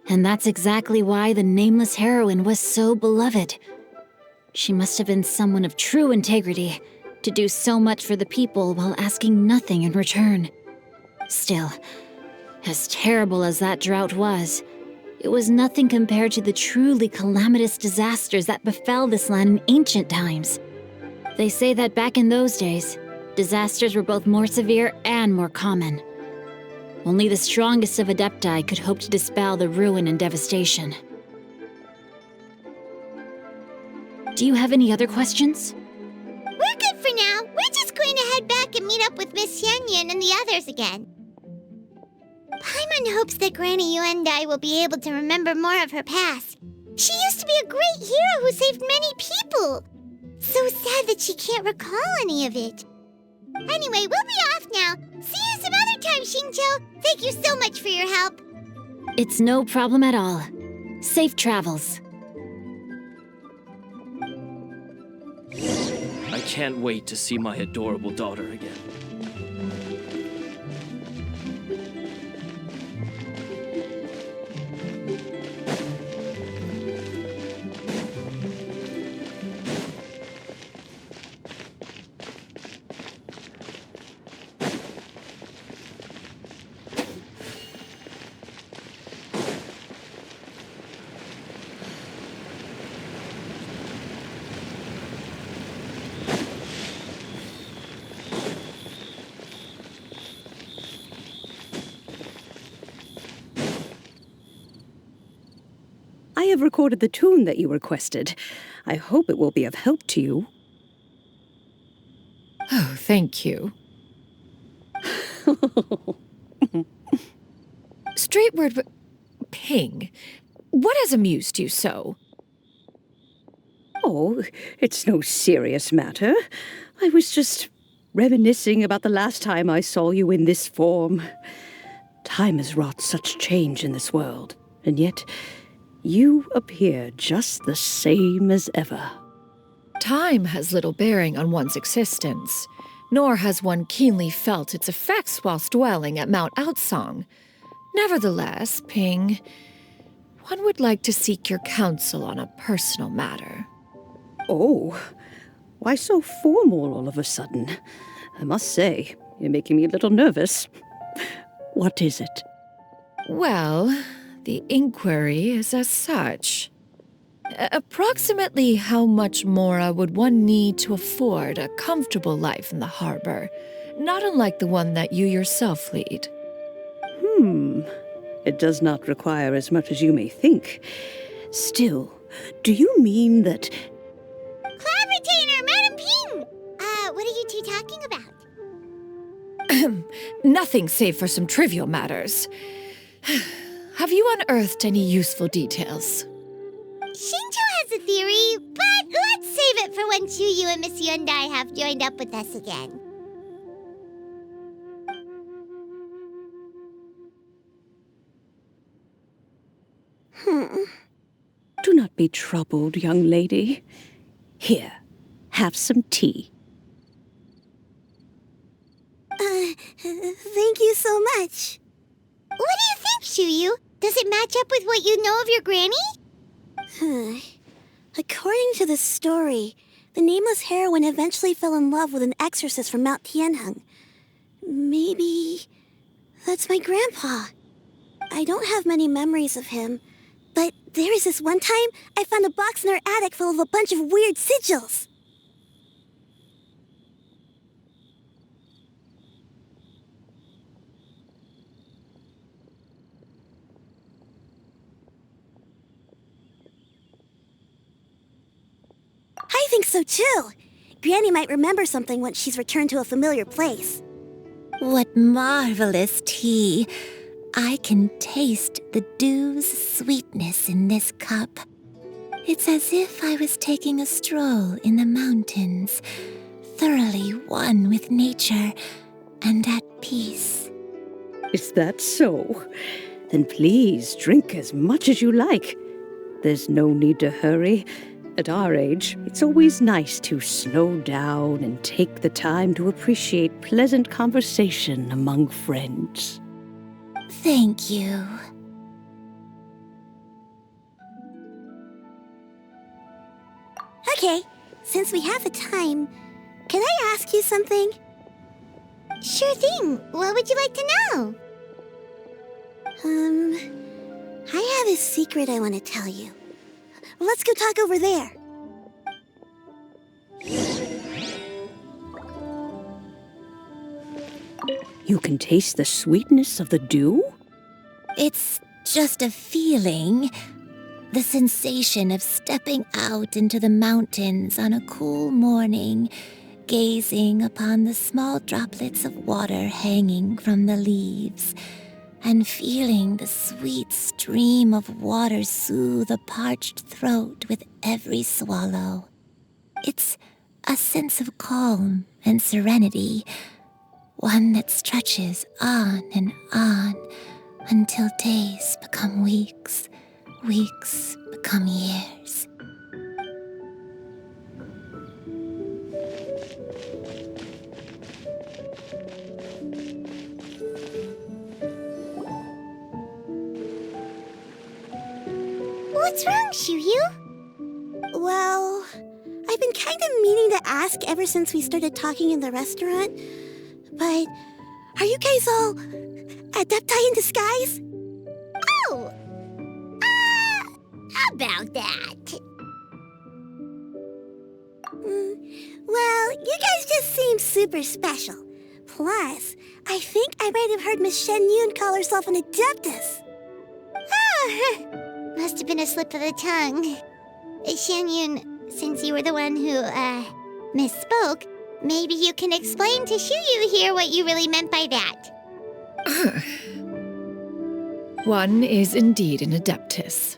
and that's exactly why the nameless heroine was so beloved. She must have been someone of true integrity, to do so much for the people while asking nothing in return. Still, as terrible as that drought was, it was nothing compared to the truly calamitous disasters that befell this land in ancient times. They say that back in those days, disasters were both more severe and more common. Only the strongest of Adepti could hope to dispel the ruin and devastation. Do you have any other questions? We're good for now. We're just going to head back and meet up with Miss Xianyun and the others again. Paimon hopes that Granny Yuendai will be able to remember more of her past. She used to be a great hero who saved many people. So sad that she can't recall any of it. Anyway, we'll be off now. See you some other time, Xingqiu. Thank you so much for your help. It's no problem at all. Safe travels. I can't wait to see my adorable daughter again. I have recorded the tune that you requested. I hope it will be of help to you. Oh, thank you. Straight word, but Ping, what has amused you so? Oh, it's no serious matter. I was just reminiscing about the last time I saw you in this form. Time has wrought such change in this world, and yet you appear just the same as ever. Time has little bearing on one's existence, nor has one keenly felt its effects whilst dwelling at Mount Outsong. Nevertheless, Ping, one would like to seek your counsel on a personal matter. Oh, Why so formal all of a sudden? I must say, you're making me a little nervous. What is it? Well, the inquiry is as such. Approximately how much more would one need to afford a comfortable life in the harbor, not unlike the one that you yourself lead? It does not require as much as you may think. Still, do you mean that... Clavitainer, Madam Ping! What are you two talking about? Nothing save for some trivial matters. Have you unearthed any useful details? Shincho has a theory, but let's save it for when Chuyu and Miss Yundai have joined up with us again. Do not be troubled, young lady. Here, have some tea. Thank you so much. What do you think, Chuyu? Does it match up with what you know of your granny? According to the story, the nameless heroine eventually fell in love with an exorcist from Mount Tianheng. Maybe that's my grandpa. I don't have many memories of him, but there was this one time I found a box in our attic full of a bunch of weird sigils. I think so too. Granny might remember something once she's returned to a familiar place. What marvelous tea! I can taste the dew's sweetness in this cup. It's as if I was taking a stroll in the mountains, thoroughly one with nature and at peace. Is that so? Then please drink as much as you like. There's no need to hurry. At our age, it's always nice to slow down and take the time to appreciate pleasant conversation among friends. Thank you. Okay, since we have the time, can I ask you something? Sure thing. What would you like to know? I have a secret I want to tell you. Let's go talk over there. You can taste the sweetness of the dew? It's just a feeling. The sensation of stepping out into the mountains on a cool morning, gazing upon the small droplets of water hanging from the leaves, and feeling the sweet stream of water soothe a parched throat with every swallow. It's a sense of calm and serenity, one that stretches on and on until days become weeks, weeks become years. What's wrong, Chuyu? Well, I've been kind of meaning to ask ever since we started talking in the restaurant, but are you guys all adepti in disguise? Oh! About that. Well, you guys just seem super special. Plus, I think I might have heard Miss Xianyun call herself an adeptus. Must have been a slip of the tongue. Xianyun, since you were the one who, misspoke, maybe you can explain to Chuyu here what you really meant by that. One is indeed an adeptus.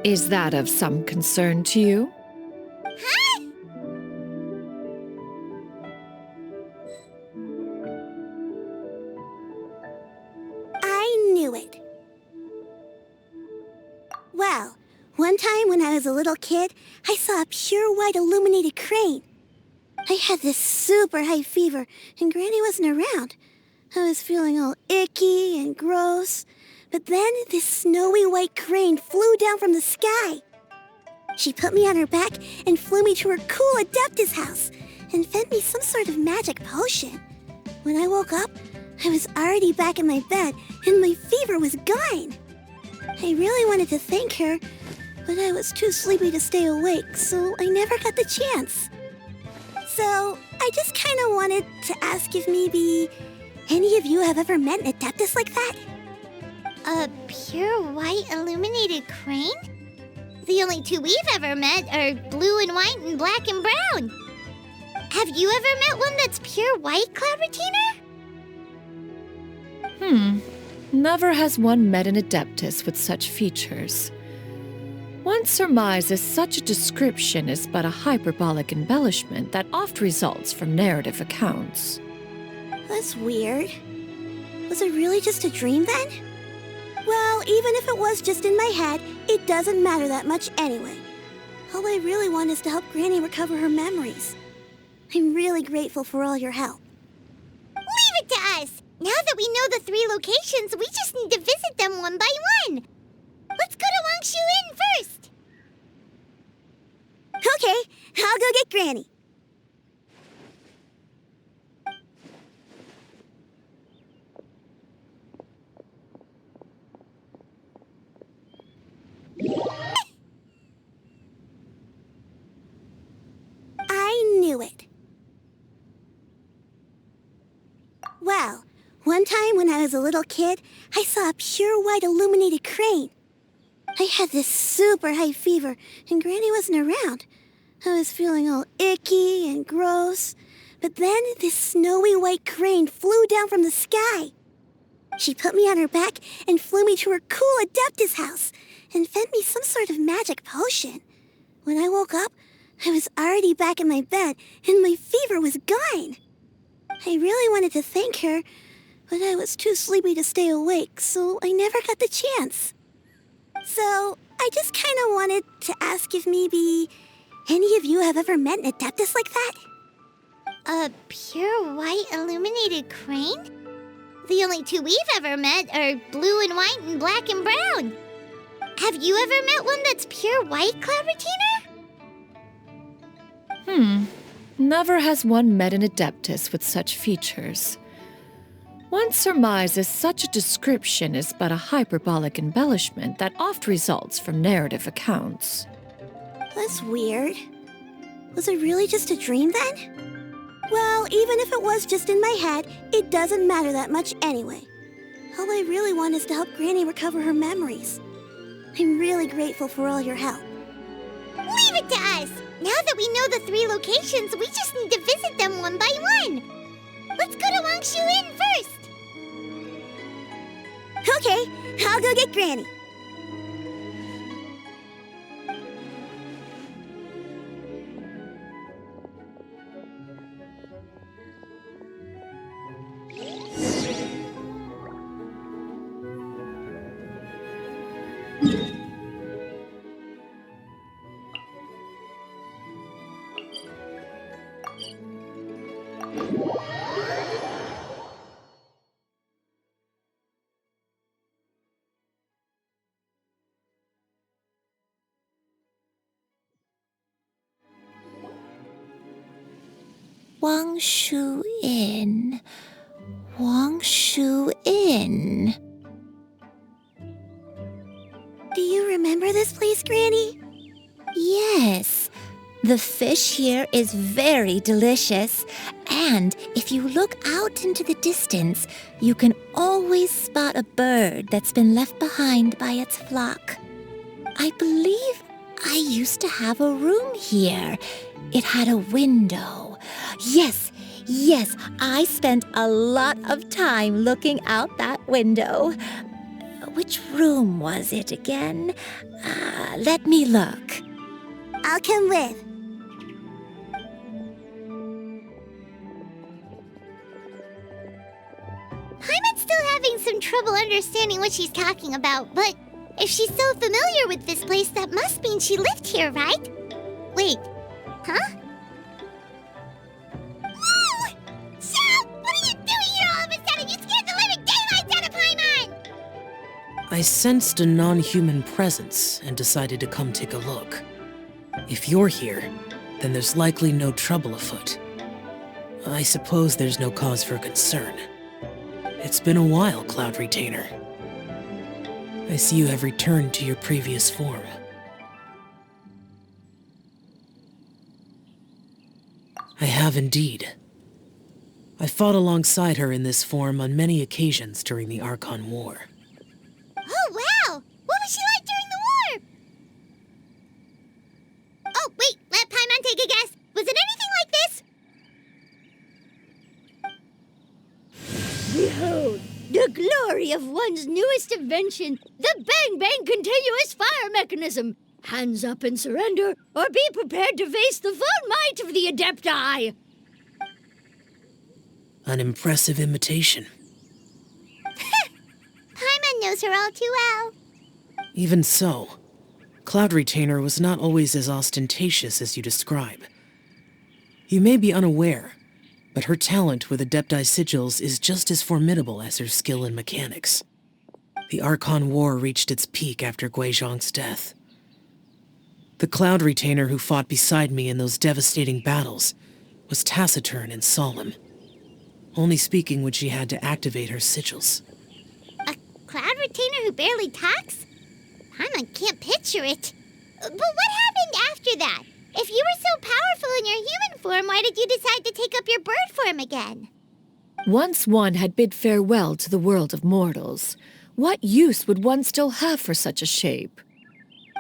Is that of some concern to you? Huh? I knew it. Well, one time when I was a little kid, I saw a pure white illuminated crane. I had this super high fever, and Granny wasn't around. I was feeling all icky and gross. But then this snowy white crane flew down from the sky. She put me on her back and flew me to her cool Adeptus house and fed me some sort of magic potion. When I woke up, I was already back in my bed and my fever was gone. I really wanted to thank her, but I was too sleepy to stay awake, so I never got the chance. So, I just kind of wanted to ask if maybe any of you have ever met an Adeptus like that? A pure white illuminated crane? The only two we've ever met are blue and white and black and brown. Have you ever met one that's pure white, Cloud Retainer? Never has one met an Adeptus with such features. One surmises such a description is but a hyperbolic embellishment that oft results from narrative accounts. That's weird. Was it really just a dream then? Well, even if it was just in my head, it doesn't matter that much anyway. All I really want is to help Granny recover her memories. I'm really grateful for all your help. Leave it to us! Now that we know the 3 locations, we just need to visit them one by one. Let's go to Wangshu Inn first. Okay, I'll go get Granny. I knew it. Well, one time when I was a little kid, I saw a pure white illuminated crane. I had this super high fever, and Granny wasn't around. I was feeling all icky and gross. But then this snowy white crane flew down from the sky. She put me on her back and flew me to her cool Adeptus house and fed me some sort of magic potion. When I woke up, I was already back in my bed and my fever was gone. I really wanted to thank her, but I was too sleepy to stay awake, so I never got the chance. So, I just kind of wanted to ask if maybe any of you have ever met an Adeptus like that? A pure white illuminated crane? The only 2 we've ever met are blue and white and black and brown. Have you ever met one that's pure white, Cloud Retainer? Never has one met an Adeptus with such features. One surmises such a description is but a hyperbolic embellishment that oft results from narrative accounts. That's weird. Was it really just a dream then? Well, even if it was just in my head, it doesn't matter that much anyway. All I really want is to help Granny recover her memories. I'm really grateful for all your help. Leave it to us! Now that we know the 3 locations, we just need to visit them one by one. Let's go to Wangshu Inn first. Okay, I'll go get Granny. Wangshu Inn. Wangshu Inn. Do you remember this place, Granny? Yes. The fish here is very delicious, and if you look out into the distance, you can always spot a bird that's been left behind by its flock. I believe I used to have a room here. It had a window. Yes, I spent a lot of time looking out that window. Which room was it again? Let me look. I'll come with. Paimon's still having some trouble understanding what she's talking about, but if she's so familiar with this place, that must mean she lived here, right? Wait, huh? Whoa! Shell! What are you doing here all of a sudden? You scared the living daylights out of Paimon! I sensed a non-human presence and decided to come take a look. If you're here, then there's likely no trouble afoot. I suppose there's no cause for concern. It's been a while, Cloud Retainer. I see you have returned to your previous form. I have indeed. I fought alongside her in this form on many occasions during the Archon War. Oh, wow! What was she like during the war? Oh, wait, let Paimon take a guess. Was it anything like this? Behold, the glory of one's newest invention, the Bang Bang continuous fire mechanism. Hands up and surrender, or be prepared to face the full might of the Adepti. An impressive imitation. Paimon knows her all too well. Even so, Cloud Retainer was not always as ostentatious as you describe. You may be unaware, but her talent with Adepti sigils is just as formidable as her skill in mechanics. The Archon War reached its peak after Guizhong's death. The Cloud Retainer who fought beside me in those devastating battles was taciturn and solemn, only speaking when she had to activate her sigils. A Cloud Retainer who barely talks? Paimon can't picture it. But what happened after that? If you were so powerful in your human form, why did you decide to take up your bird form again? Once one had bid farewell to the world of mortals, what use would one still have for such a shape?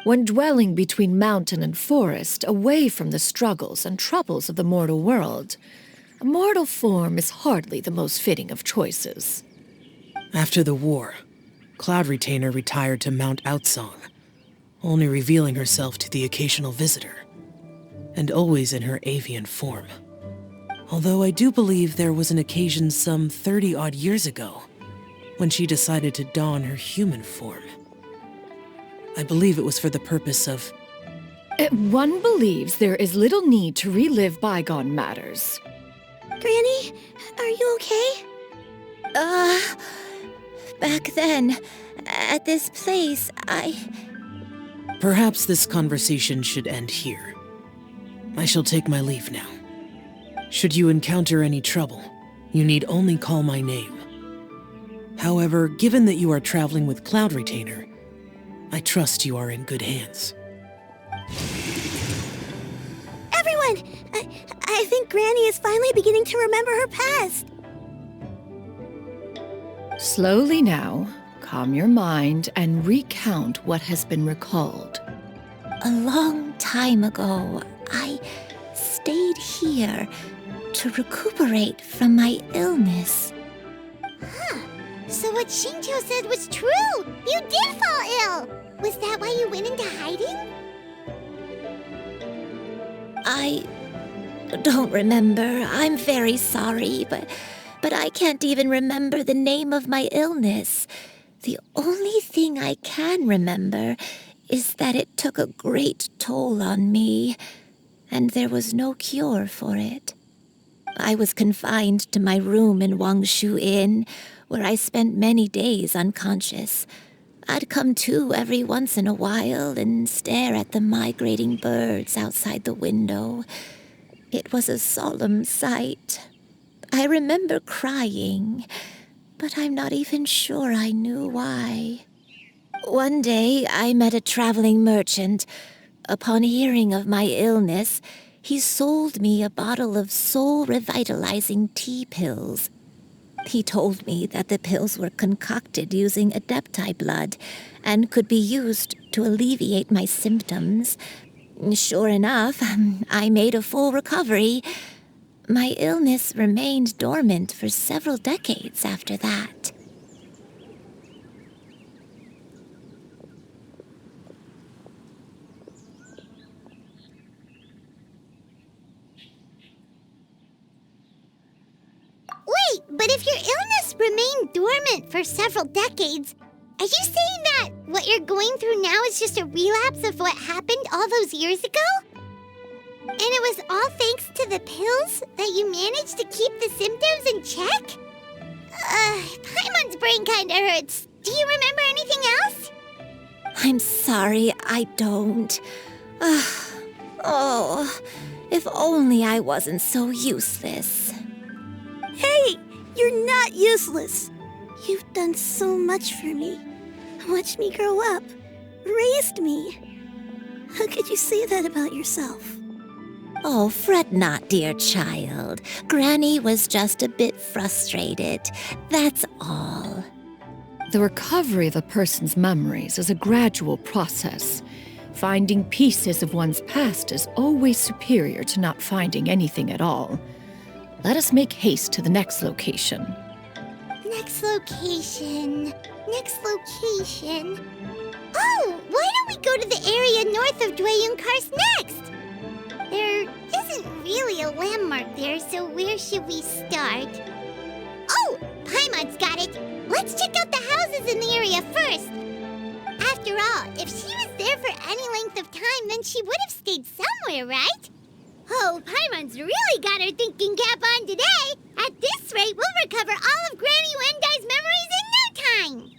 When dwelling between mountain and forest, away from the struggles and troubles of the mortal world, a mortal form is hardly the most fitting of choices. After the war, Cloud Retainer retired to Mount Outsong, only revealing herself to the occasional visitor, and always in her avian form. Although I do believe there was an occasion some 30-odd years ago when she decided to don her human form. I believe it was for the purpose of... One believes there is little need to relive bygone matters. Granny, are you okay? Back then, at this place, Perhaps this conversation should end here. I shall take my leave now. Should you encounter any trouble, you need only call my name. However, given that you are traveling with Cloud Retainer, I trust you are in good hands. Everyone! I think Granny is finally beginning to remember her past. Slowly now, calm your mind and recount what has been recalled. A long time ago, I stayed here to recuperate from my illness. Huh. So what Xingqiu said was true! You did fall ill! Was that why you went into hiding? I don't remember. I'm very sorry, but I can't even remember the name of my illness. The only thing I can remember is that it took a great toll on me, and there was no cure for it. I was confined to my room in Wangshu Inn, where I spent many days unconscious. I'd come to every once in a while and stare at the migrating birds outside the window. It was a solemn sight. I remember crying, but I'm not even sure I knew why. One day, I met a traveling merchant. Upon hearing of my illness, he sold me a bottle of soul-revitalizing tea pills. He told me that the pills were concocted using Adepti blood and could be used to alleviate my symptoms. Sure enough, I made a full recovery. My illness remained dormant for several decades after that. Wait, but if your illness remained dormant for several decades, are you saying that what you're going through now is just a relapse of what happened all those years ago? And it was all thanks to the pills that you managed to keep the symptoms in check? Paimon's brain kinda hurts. Do you remember anything else? I'm sorry, I don't. Oh, if only I wasn't so useless. Hey, you're not useless. You've done so much for me. Watched me grow up. Raised me. How could you say that about yourself? Oh, fret not, dear child. Granny was just a bit frustrated. That's all. The recovery of a person's memories is a gradual process. Finding pieces of one's past is always superior to not finding anything at all. Let us make haste to the next location. Next location. Oh, why don't we go to the area north of Dwayunkar's next? There isn't really a landmark there, so where should we start? Oh, Paimon's got it. Let's check out the houses in the area first. After all, if she was there for any length of time, then she would have stayed somewhere, right? Oh, Paimon's really got her thinking cap on today. At this rate, we'll recover all of Granny Wendai's memories in no time.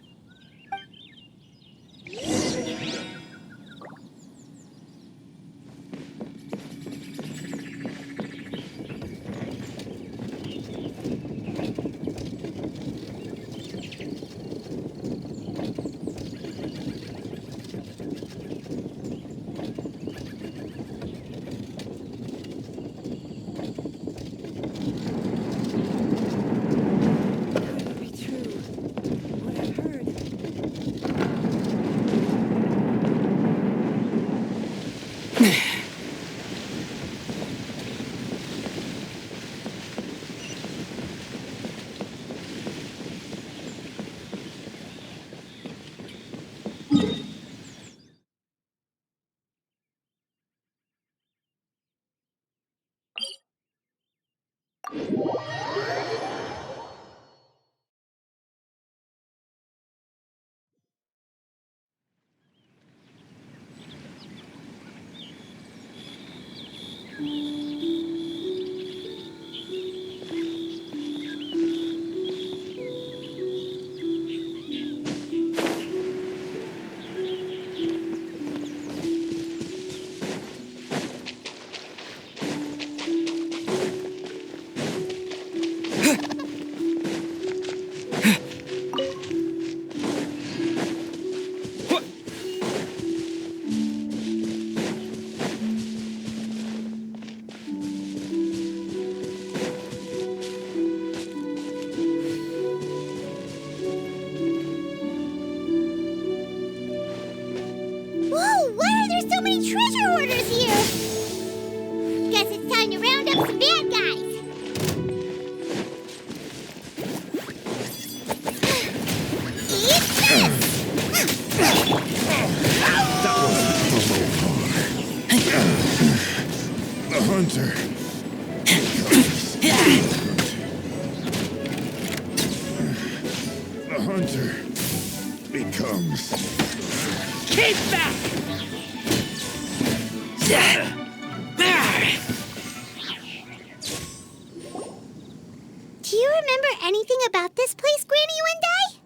Do you remember anything about this place, Granny Wendai?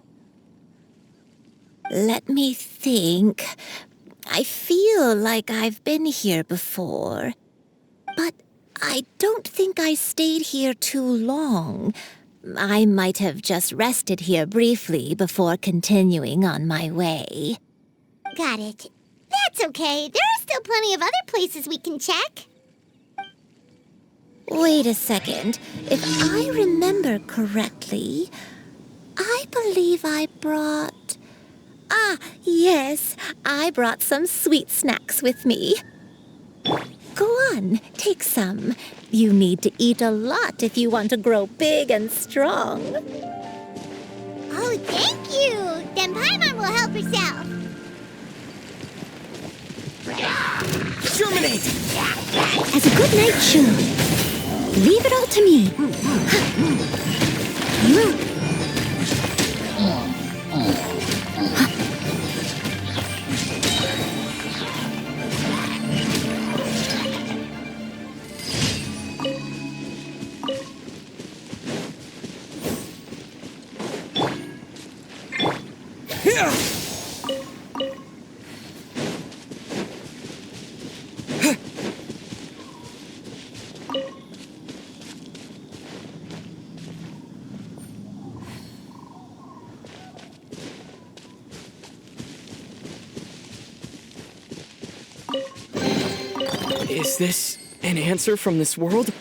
Let me think. I feel like I've been here before. But I don't think I stayed here too long. I might have just rested here briefly before continuing on my way. Got it. That's okay. There are still plenty of other places we can check. Wait a second. If I remember correctly, I believe I brought... Ah, yes. I brought some sweet snacks with me. Go on, take some. You need to eat a lot if you want to grow big and strong. Oh, thank you. Then Paimon will help herself. Germinate! As a good night should. Leave it all to me. Is this an answer from this world?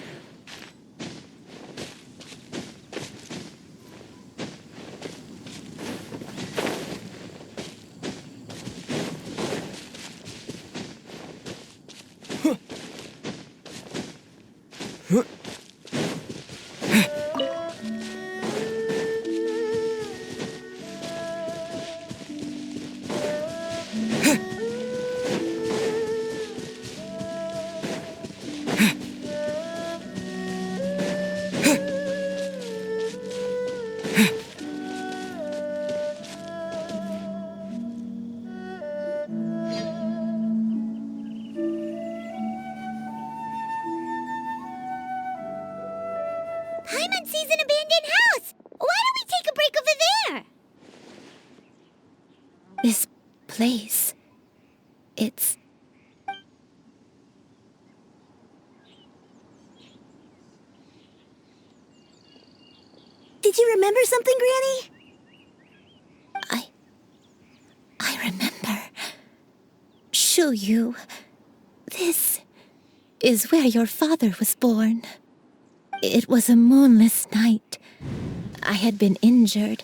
Paimon sees an abandoned house! Why don't we take a break over there? This place. It's... Did you remember something, Granny? I remember. Shuyu. This is where your father was born. It was a moonless night. I had been injured,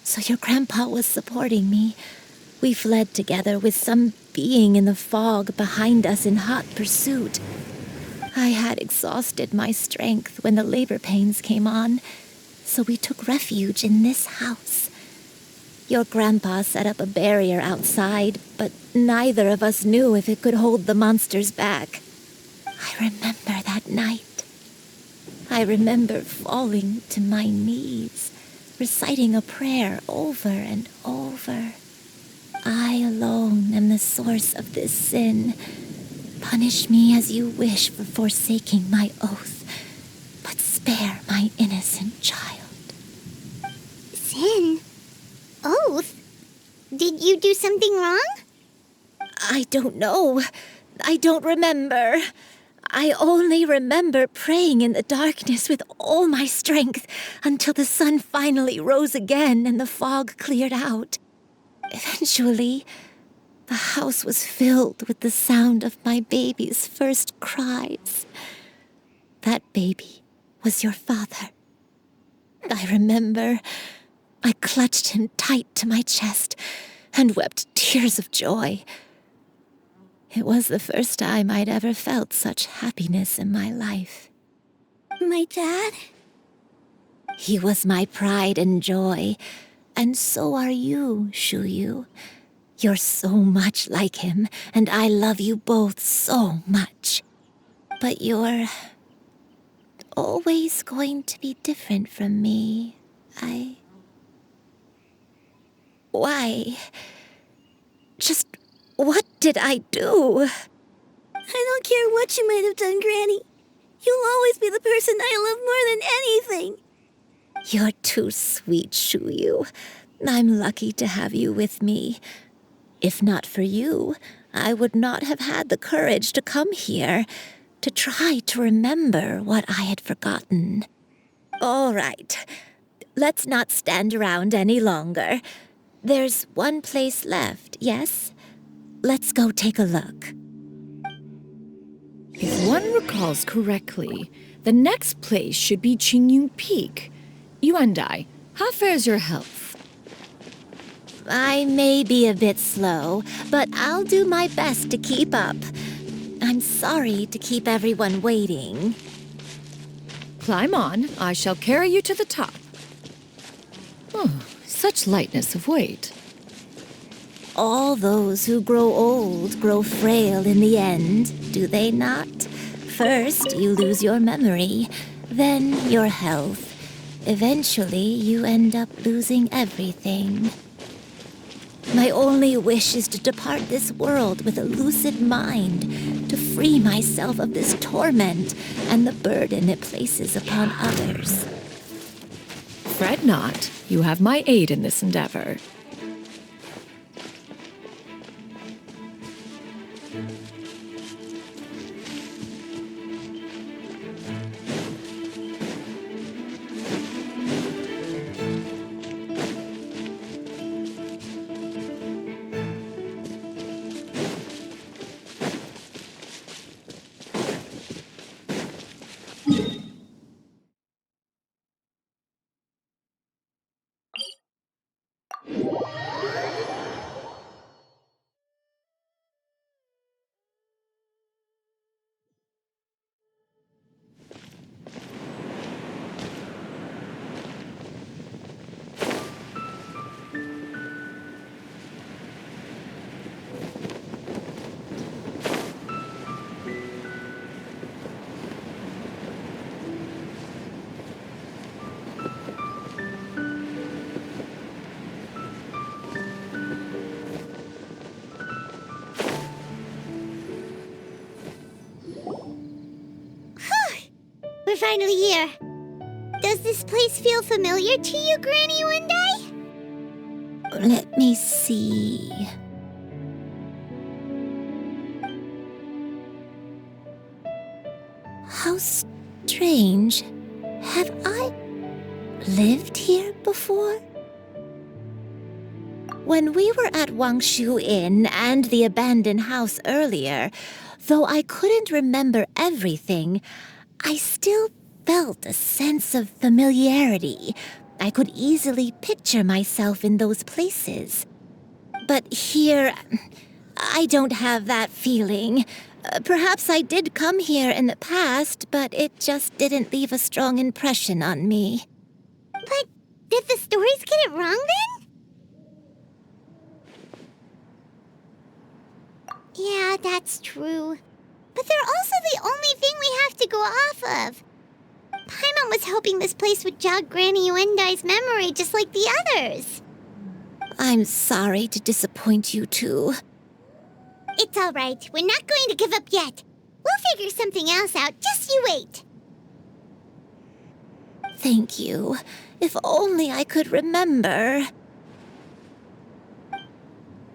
so your grandpa was supporting me. We fled together with some being in the fog behind us in hot pursuit. I had exhausted my strength when the labor pains came on, so we took refuge in this house. Your grandpa set up a barrier outside, but neither of us knew if it could hold the monsters back. I remember that night. I remember falling to my knees, reciting a prayer over and over. I alone am the source of this sin. Punish me as you wish for forsaking my oath, but spare my innocent child. Sin? Oath? Did you do something wrong? I don't know. I don't remember. I only remember praying in the darkness with all my strength until the sun finally rose again and the fog cleared out. Eventually, the house was filled with the sound of my baby's first cries. That baby was your father. I remember I clutched him tight to my chest and wept tears of joy. It was the first time I'd ever felt such happiness in my life. My dad? He was my pride and joy, and so are you, Shuyu. You're so much like him, and I love you both so much. But you're always going to be different from me. Why? Just what did I do? I don't care what you might have done, Granny. You'll always be the person I love more than anything. You're too sweet, Shuyu. I'm lucky to have you with me. If not for you, I would not have had the courage to come here, to try to remember what I had forgotten. All right, let's not stand around any longer. There's one place left, yes? Let's go take a look. If one recalls correctly, the next place should be Qingyun Peak. Yuandai, how fares your health? I may be a bit slow, but I'll do my best to keep up. I'm sorry to keep everyone waiting. Climb on. I shall carry you to the top. Oh, such lightness of weight. All those who grow old grow frail in the end, do they not? First, you lose your memory, then your health. Eventually, you end up losing everything. My only wish is to depart this world with a lucid mind, to free myself of this torment and the burden it places upon others. Fret not. You have my aid in this endeavor. we're finally here. Does this place feel familiar to you, Granny Wendai? Let me see. How strange. Have I lived here before? When we were at Wangshu Inn and the abandoned house earlier, though I couldn't remember everything, I still felt a sense of familiarity. I could easily picture myself in those places. But here, I don't have that feeling. Perhaps I did come here in the past, but it just didn't leave a strong impression on me. But did the stories get it wrong then? Yeah, that's true. But they're also the only thing we have to go off of. Paimon was hoping this place would jog Granny Wendai's memory just like the others. I'm sorry to disappoint you too. It's all right. We're not going to give up yet. We'll figure something else out. Just you wait. Thank you. If only I could remember.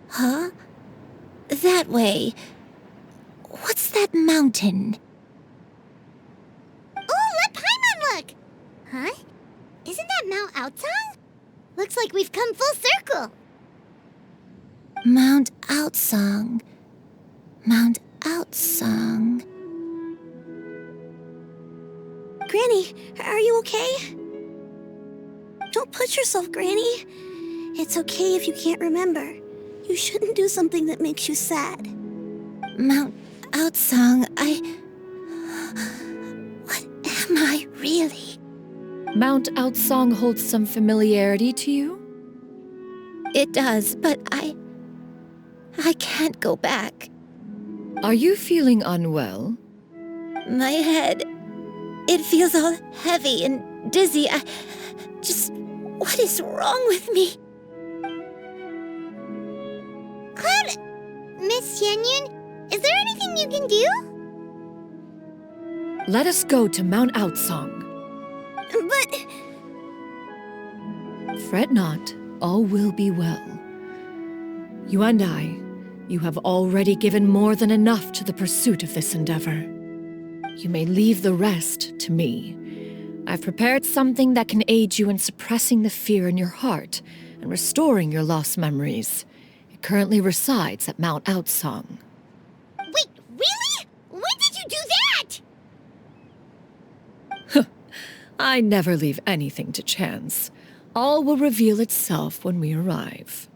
Huh? That way. What's that mountain? Oh, let Paimon look! Huh? Isn't that Mount Outsong? Looks like we've come full circle. Mount Outsong. Mount Outsong. Granny, are you okay? Don't push yourself, Granny. It's okay if you can't remember. You shouldn't do something that makes you sad. Mount Outsong, What am I really? Mount Outsong holds some familiarity to you? It does, but I can't go back. Are you feeling unwell? My head, it feels all heavy and dizzy. What is wrong with me? Cloud, Miss Xianyun, is there anything you can do? Let us go to Mount Outsong. But... Fret not, all will be well. You and I, you have already given more than enough to the pursuit of this endeavor. You may leave the rest to me. I've prepared something that can aid you in suppressing the fear in your heart and restoring your lost memories. It currently resides at Mount Outsong. Wait, really? When did you do that? I never leave anything to chance. All will reveal itself when we arrive.